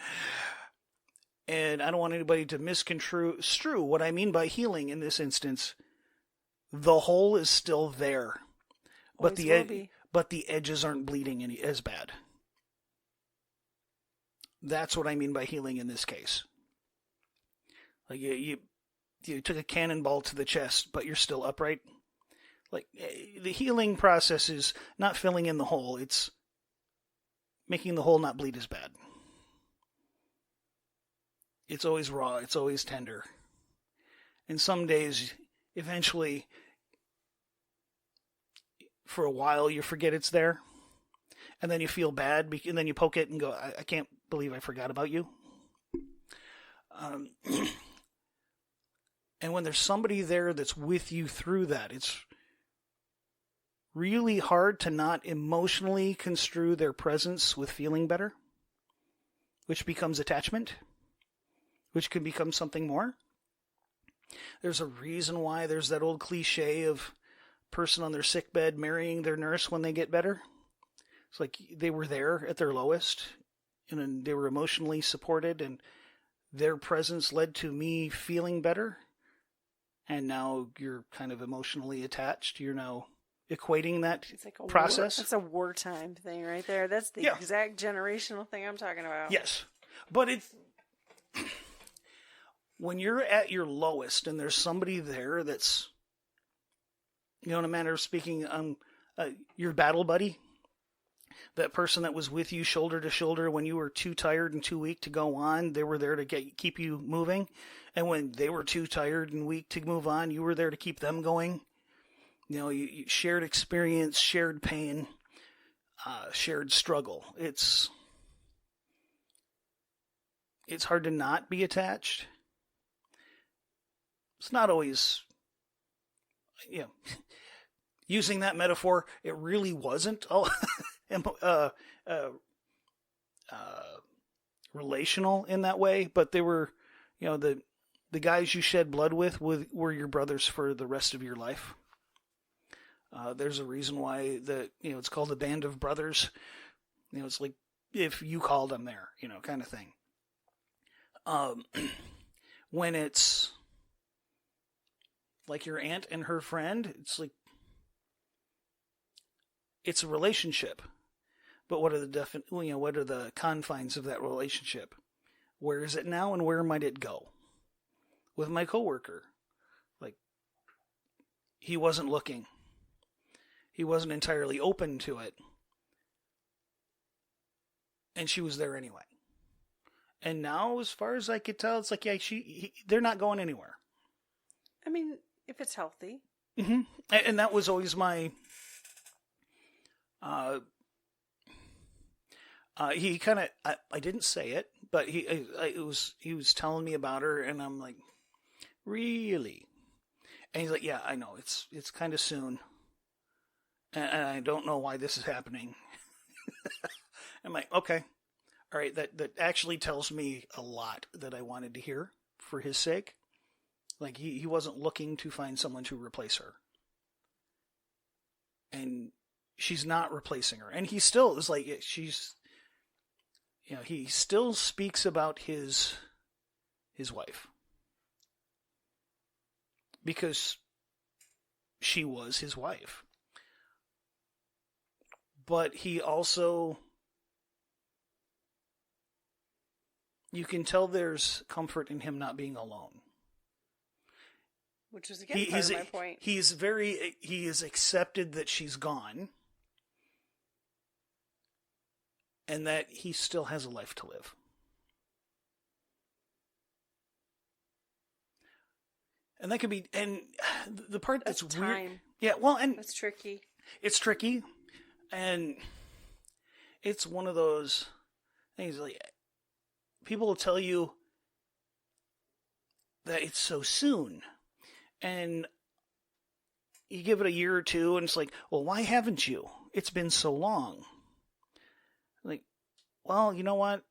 don't want anybody to misconstrue what I mean by healing in this instance, the hole is still there, but the edges aren't bleeding as bad. That's what I mean by healing in this case. Like you took a cannonball to the chest, but you're still upright. Like the healing process is not filling in the hole; it's making the hole not bleed as bad. It's always raw. It's always tender. And some days, eventually, for a while, you forget it's there. And then you feel bad, and then you poke it and go, I can't believe I forgot about you. And when there's somebody there that's with you through that, it's really hard to not emotionally construe their presence with feeling better, which becomes attachment, which can become something more. There's a reason why there's that old cliche of person on their sickbed marrying their nurse when they get better. It's like they were there at their lowest, and they were emotionally supported, and their presence led to me feeling better. And now you're kind of emotionally attached. You're now equating that process. That's a wartime thing right there. That's the exact generational thing I'm talking about. Yes. But it's when you're at your lowest and there's somebody there that's, in a matter of speaking, your battle buddy, that person that was with you shoulder to shoulder when you were too tired and too weak to go on, they were there to keep you moving. And when they were too tired and weak to move on, you were there to keep them going. You shared experience, shared pain, shared struggle. It's hard to not be attached. It's not always, using that metaphor, it really wasn't all relational in that way, but they were, the guys you shed blood with were your brothers for the rest of your life. There's a reason why it's called a band of brothers. It's like if you called them there, kind of thing. When it's like your aunt and her friend, it's like it's a relationship. But what are the confines of that relationship? Where is it now and where might it go? With my coworker, he wasn't looking. He wasn't entirely open to it. And she was there anyway. And now, as far as I could tell, it's like, they're not going anywhere. I mean, if it's healthy. Mm-hmm. And that was always my He kind of, I didn't say it, but he was telling me about her, and I'm like, really? And he's like, yeah, I know, it's kind of soon, and I don't know why this is happening. I'm like, okay, all right, that actually tells me a lot that I wanted to hear for his sake. Like, he wasn't looking to find someone to replace her. And she's not replacing her. And he still is like, she's, he still speaks about his wife. Because she was his wife. But he also, you can tell there's comfort in him not being alone. Which is, again, part of my point. He has accepted that she's gone. And that he still has a life to live. And that could be, and the part that's weird. Time. Yeah, well, and that's tricky. It's tricky. And it's one of those things, like, people will tell you that it's so soon. And you give it a year or two, and it's like, well, why haven't you? It's been so long. Like, well, you know what?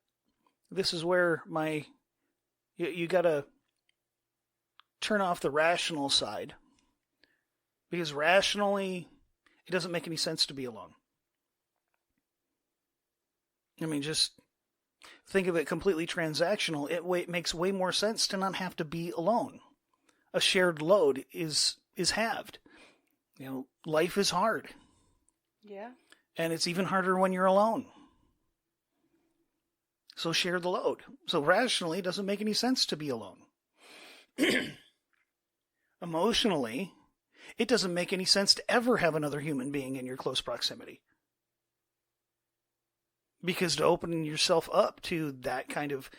This is where you gotta turn off the rational side. Because rationally, it doesn't make any sense to be alone. I mean, just think of it completely transactional. It makes way more sense to not have to be alone. A shared load is halved. Life is hard. Yeah. And it's even harder when you're alone. So share the load. So rationally, it doesn't make any sense to be alone. Emotionally, it doesn't make any sense to ever have another human being in your close proximity. Because to open yourself up to that kind of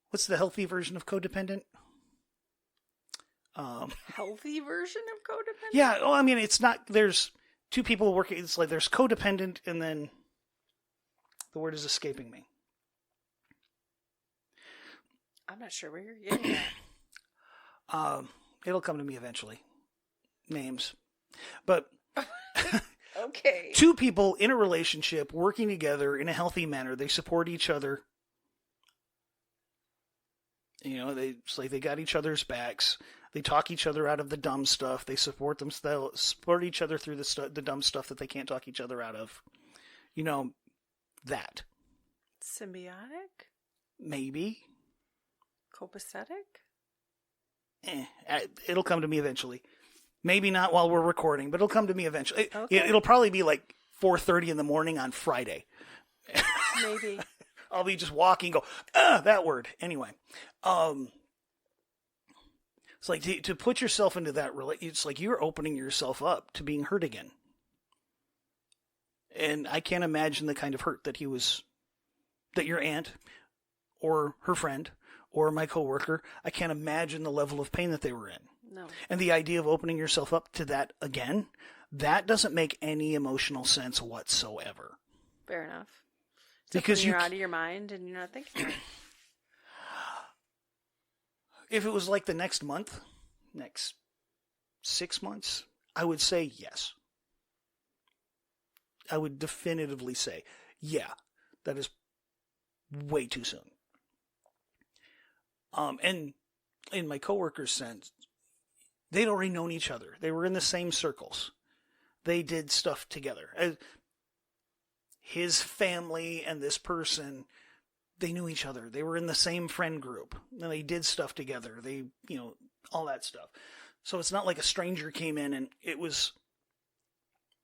what's the healthy version of codependent? Healthy version of codependent? Yeah, well, I mean, it's not, there's two people working, it's like there's codependent, and then the word is escaping me. I'm not sure where you're getting at. It'll come to me eventually. Names. But okay. Two people in a relationship working together in a healthy manner, they support each other. It's like they got each other's backs. They talk each other out of the dumb stuff. They support each other through the dumb stuff that they can't talk each other out of. That. Symbiotic? Maybe. Copacetic? It'll come to me eventually. Maybe not while we're recording, but it'll come to me eventually. Okay. It'll probably be like 4:30 in the morning on Friday. Maybe. I'll be just walking, go, that word. Anyway. It's like to put yourself into that, it's like you're opening yourself up to being hurt again. And I can't imagine the kind of hurt that your aunt or her friend or my coworker, I can't imagine the level of pain that they were in. No. And the idea of opening yourself up to that again, that doesn't make any emotional sense whatsoever. Fair enough. Because you're out of your mind and you're not thinking about it. If it was like the next month, next 6 months, I would say yes. I would definitively say, yeah, that is way too soon. And in my coworkers' sense, they'd already known each other. They were in the same circles. They did stuff together. His family and this person, they knew each other. They were in the same friend group. And they did stuff together. They, all that stuff. So it's not like a stranger came in and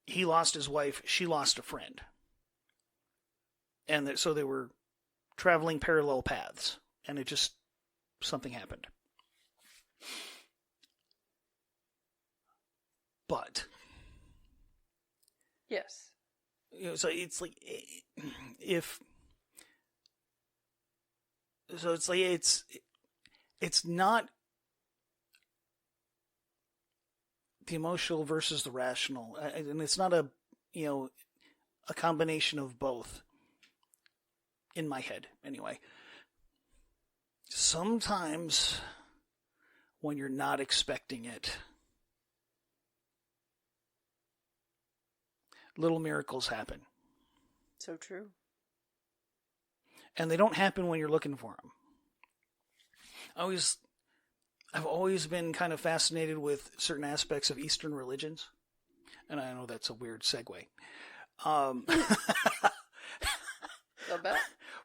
he lost his wife, she lost a friend. And so they were traveling parallel paths. And something happened. But. Yes. So it's like, it's not the emotional versus the rational, and it's not a combination of both. In my head, anyway. Sometimes, when you're not expecting it, little miracles happen. So true. And they don't happen when you're looking for them. I've always been kind of fascinated with certain aspects of Eastern religions. And I know that's a weird segue. A bit.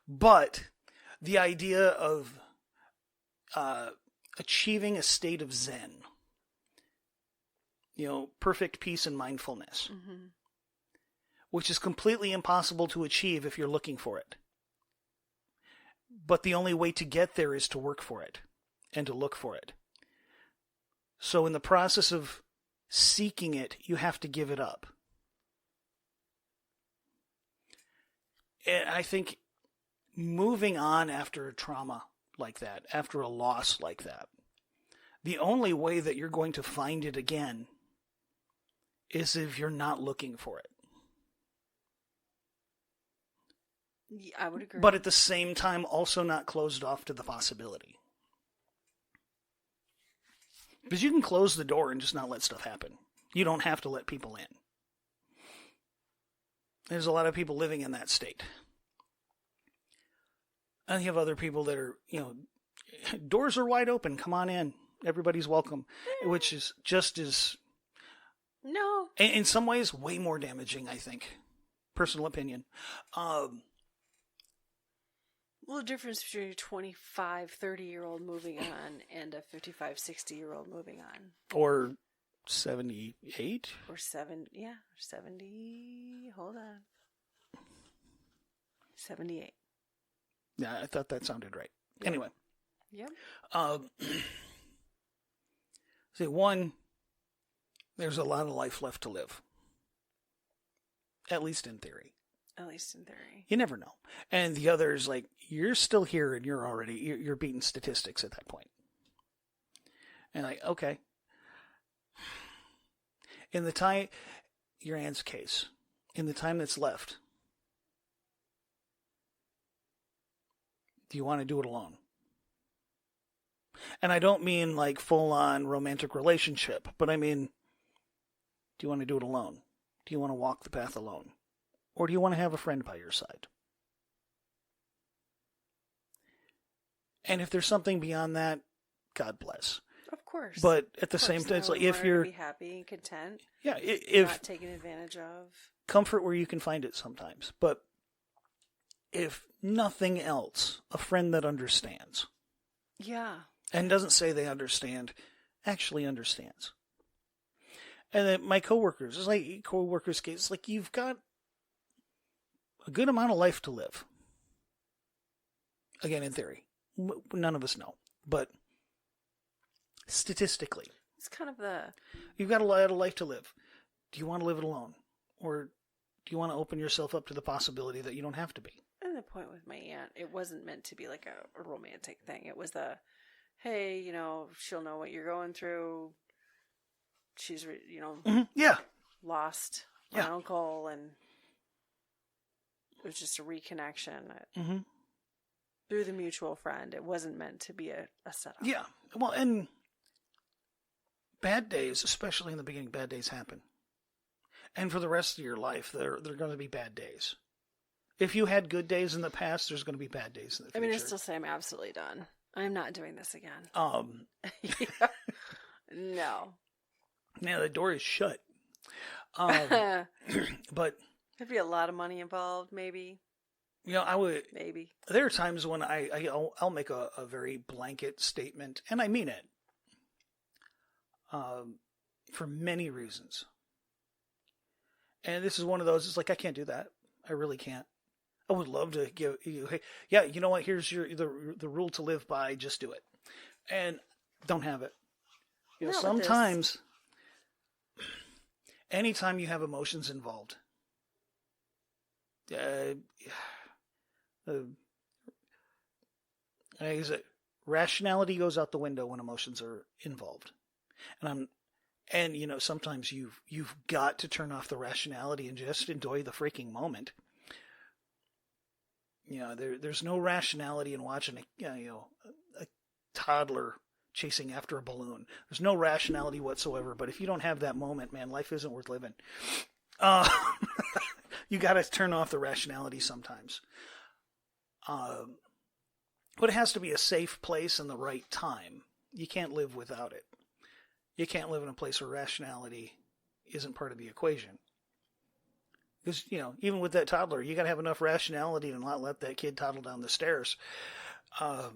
But the idea of achieving a state of Zen, perfect peace and mindfulness, which is completely impossible to achieve if you're looking for it. But the only way to get there is to work for it and to look for it. So in the process of seeking it, you have to give it up. And I think moving on after a trauma like that, after a loss like that, the only way that you're going to find it again is if you're not looking for it. Yeah, I would agree. But at the same time, also not closed off to the possibility. Because you can close the door and just not let stuff happen. You don't have to let people in. There's a lot of people living in that state. And you have other people that are, doors are wide open. Come on in. Everybody's welcome. Which is just as... No. In some ways, way more damaging, I think. Personal opinion. Well, the difference between a 25, 30-year-old moving on and a 55, 60-year-old moving on. Or 78? Or 70. Hold on. 78. Yeah, I thought that sounded right. Yep. Anyway. Yep. One, there's a lot of life left to live. At least in theory. At least in theory. You never know. And the other is you're still here and you're beating statistics at that point. And okay. In the time, your aunt's case, in the time that's left, do you want to do it alone? And I don't mean full-on romantic relationship, but I mean, do you want to do it alone? Do you want to walk the path alone? Or do you want to have a friend by your side? And if there's something beyond that, God bless. Of course. But at the same time, it's if you're... be happy and content. Yeah, if... Not taken advantage of. Comfort where you can find it sometimes. But if nothing else, a friend that understands. Yeah. And doesn't say they understand, actually understands. And then my coworkers, it's coworkers' case, you've got a good amount of life to live. Again, in theory. None of us know. But statistically. It's kind of the... You've got a lot of life to live. Do you want to live it alone? Or do you want to open yourself up to the possibility that you don't have to be? And the point with my aunt, it wasn't meant to be a romantic thing. It was hey, she'll know what you're going through. She's, yeah, lost my uncle, and it was just a reconnection through the mutual friend. It wasn't meant to be a setup. Yeah, well, and bad days, especially in the beginning, bad days happen. And for the rest of your life, they're going to be bad days. If you had good days in the past, there's going to be bad days in the future. I mean, I still say I'm absolutely done. I'm not doing this again. Yeah. No. Man, the door is shut. But there'd be a lot of money involved, maybe. I would. Maybe. There are times when I'll make a very blanket statement, and I mean it. For many reasons. And this is one of those. It's I can't do that. I really can't. I would love to give you, hey, yeah, you know what? Here's the rule to live by. Just do it, and don't have it. Sometimes, anytime you have emotions involved, rationality goes out the window when emotions are involved, And, sometimes you've got to turn off the rationality and just enjoy the freaking moment. There's no rationality in watching a toddler chasing after a balloon. There's no rationality whatsoever. But if you don't have that moment, man, life isn't worth living. You got to turn off the rationality sometimes. But it has to be a safe place and the right time. You can't live without it. You can't live in a place where rationality isn't part of the equation. Because, even with that toddler, you got to have enough rationality to not let that kid toddle down the stairs. But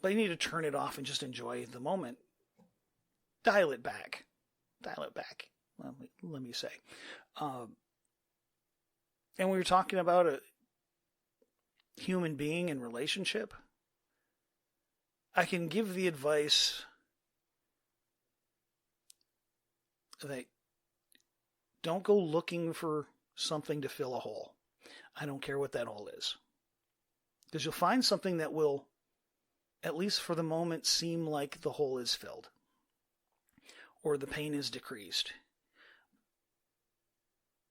you need to turn it off and just enjoy the moment. Dial it back. Let me say. And we were talking about a human being and relationship. I can give the advice that don't go looking for something to fill a hole. I don't care what that hole is. Because you'll find something that will, at least for the moment, seem like the hole is filled. Or the pain is decreased.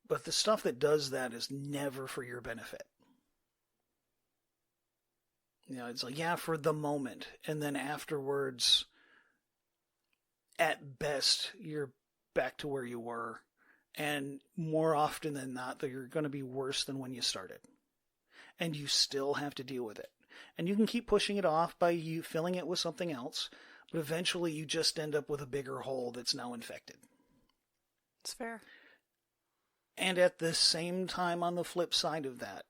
But the stuff that does that is never for your benefit. It's like, yeah, for the moment. And then afterwards, at best, you're back to where you were. And more often than not, you're going to be worse than when you started. And you still have to deal with it. And you can keep pushing it off by you filling it with something else. But eventually you just end up with a bigger hole that's now infected. It's fair. And at the same time, on the flip side of that,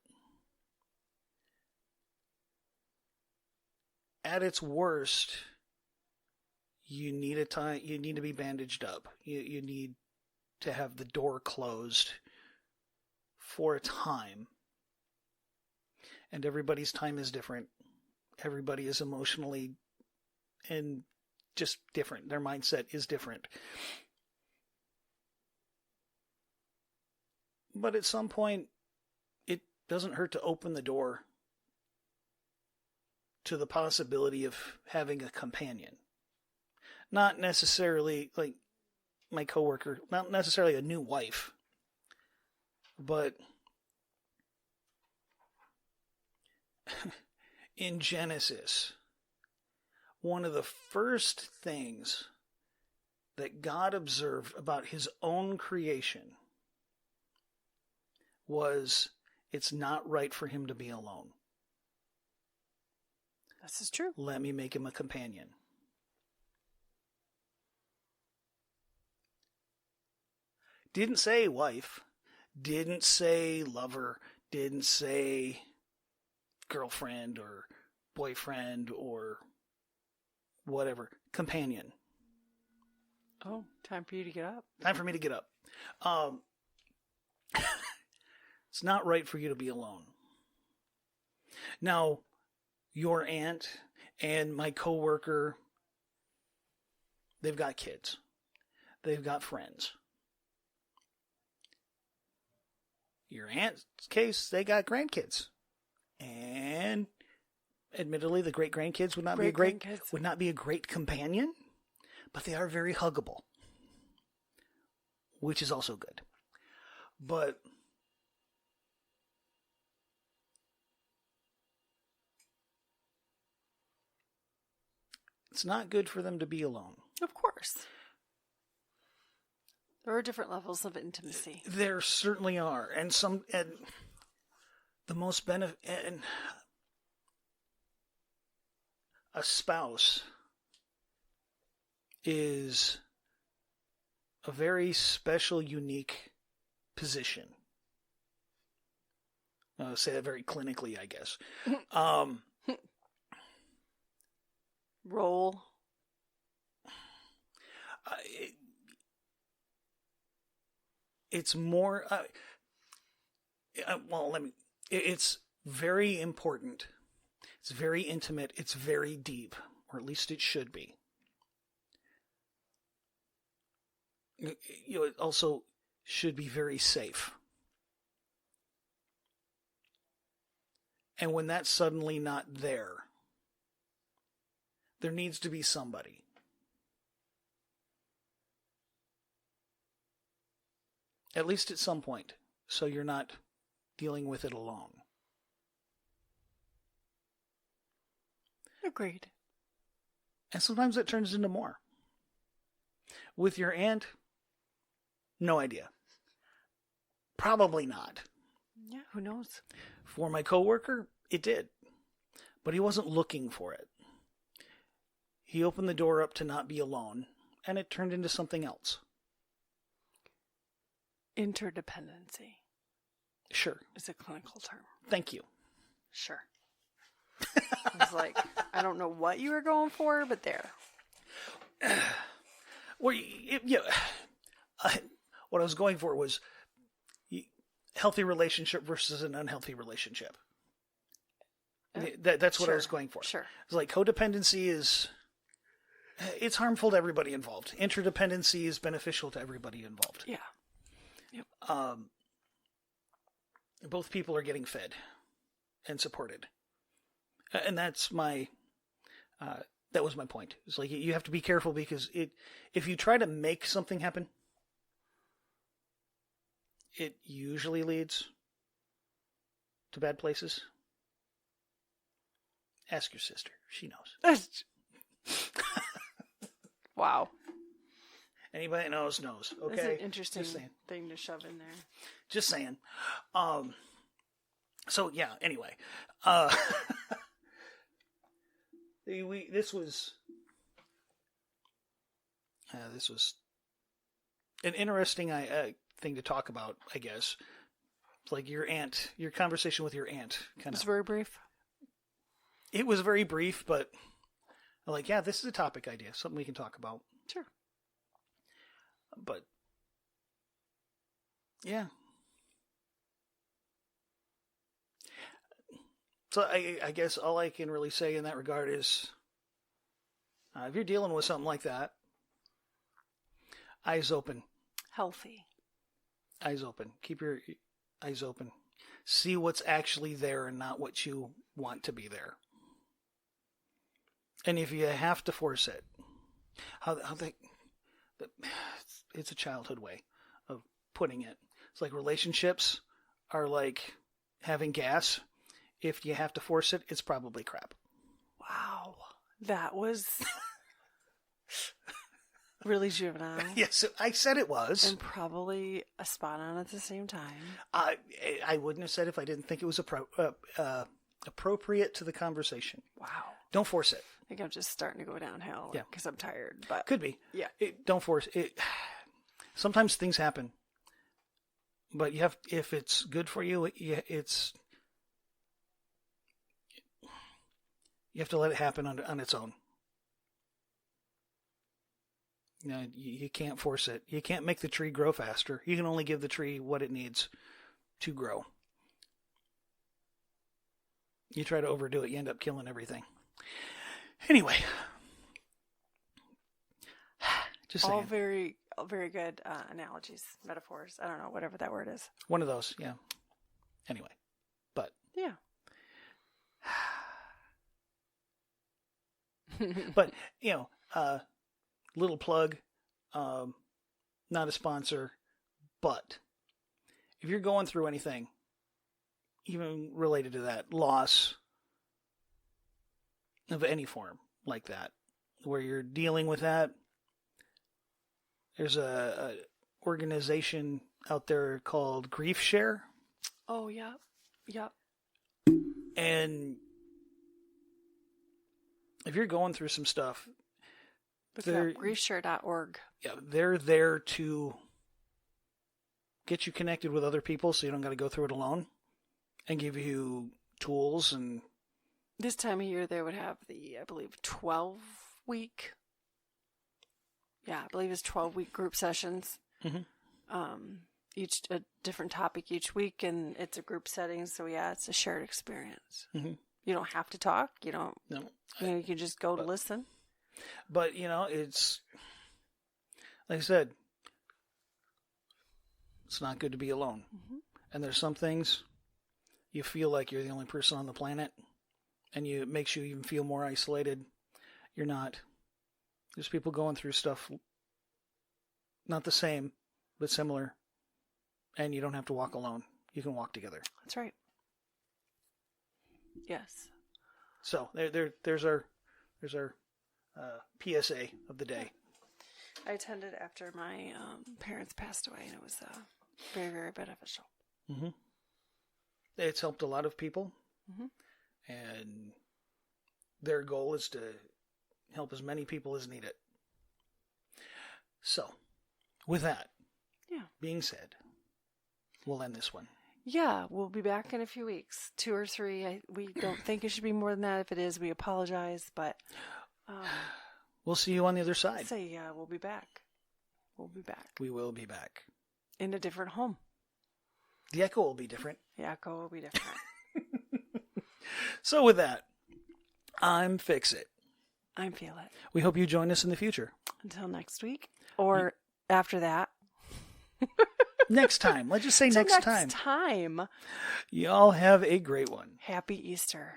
at its worst, you need to be bandaged up. You need to have the door closed for a time. And everybody's time is different. Everybody is emotionally and just different. Their mindset is different. But at some point, it doesn't hurt to open the door to the possibility of having a companion. Not necessarily like my coworker, not necessarily a new wife, but in Genesis, one of the first things that God observed about his own creation was it's not right for him to be alone. This is true. Let me make him a companion. Didn't say wife, didn't say lover, didn't say girlfriend or boyfriend or whatever. Companion. Oh, time for you to get up. Time for me to get up. It's not right for you to be alone. Now, your aunt and my coworker, they've got kids. They've got friends. Your aunt's case, they got grandkids. And admittedly, the great-grandkids would not be a great companion, but they are very huggable, which is also good. But it's not good for them to be alone. Of course. There are different levels of intimacy. There certainly are. And the most benefit, and a spouse is a very special, unique position. I'll say that very clinically, I guess. Role. It's more. It's very important. It's very intimate. It's very deep, or at least it should be. It also should be very safe. And when that's suddenly not there, there needs to be somebody. At least at some point, so you're not dealing with it alone. Agreed. And sometimes it turns into more. With your aunt, no idea. Probably not. Yeah, who knows? For my coworker, it did. But he wasn't looking for it. He opened the door up to not be alone, and it turned into something else. Interdependency. Sure. Is a clinical term. Thank you. Sure. I was like, I don't know what you were going for, but there. Well, what I was going for was healthy relationship versus an unhealthy relationship. That's what I was going for. Sure. It's like codependency it's harmful to everybody involved. Interdependency is beneficial to everybody involved. Yeah. Yep. Both people are getting fed and supported. And that's that was my point. It's like you have to be careful because if you try to make something happen, it usually leads to bad places. Ask your sister. She knows. Wow. Anybody knows. Okay. That's an interesting Just saying. thing to shove in there. Just saying. So yeah, anyway. This was an interesting thing to talk about, I guess. It's like your conversation with your aunt. It's very brief. It was very brief, but like, yeah, this is a topic idea, something we can talk about. Sure. But yeah. So I guess all I can really say in that regard is, if you're dealing with something like that, eyes open. Healthy. Eyes open. Keep your eyes open. See what's actually there and not what you want to be there. And if you have to force it, it's a childhood way of putting it. It's like relationships are like having gas. If you have to force it, it's probably crap. Wow. That was really juvenile. Yes, I said it was. And probably a spot on at the same time. I wouldn't have said if I didn't think it was appropriate to the conversation. Wow. Don't force it. I think I'm just starting to go downhill. Yeah. Because I'm tired. But could be. Yeah. Don't force it. Sometimes things happen. But if it's good for you, you have to let it happen on its own. You can't force it. You can't make the tree grow faster. You can only give the tree what it needs to grow. You try to overdo it, you end up killing everything. Anyway. Just saying. All very good analogies, metaphors. I don't know, whatever that word is. One of those, yeah. Anyway. But. Yeah. But, little plug, not a sponsor, but if you're going through anything, even related to that, loss of any form like that, where you're dealing with that, there's a organization out there called Grief Share. Oh, yeah. Yep. And if you're going through some stuff, griefshare.org. Yeah, they're there to get you connected with other people so you don't got to go through it alone, and give you tools. And this time of year they would have the, I believe, 12-week. Yeah, I believe it's 12-week group sessions. Mm-hmm. Each a different topic each week, and it's a group setting. So yeah, it's a shared experience. Mm-hmm. You don't have to talk. You don't. No, you can just go to listen. But it's like I said, it's not good to be alone. Mm-hmm. And there's some things you feel like you're the only person on the planet, and it makes you even feel more isolated. You're not. There's people going through stuff, not the same, but similar, and you don't have to walk alone. You can walk together. That's right. Yes. So there's our PSA of the day. I attended after my parents passed away, and it was very, very beneficial. Mm-hmm. It's helped a lot of people, Mm-hmm. and their goal is to help as many people as need it. So, with that being said, we'll end this one. Yeah, we'll be back in a few weeks. 2 or 3. We don't think it should be more than that. If it is, we apologize, but we'll see you on the other side. We'll be back. We'll be back. We will be back. In a different home. The echo will be different. The echo will be different. So with that, I'm Fix It. I'm Feel It. We hope you join us in the future. Until next week. Or after that. Next time. Let's just say next time. Next time. Y'all have a great one. Happy Easter.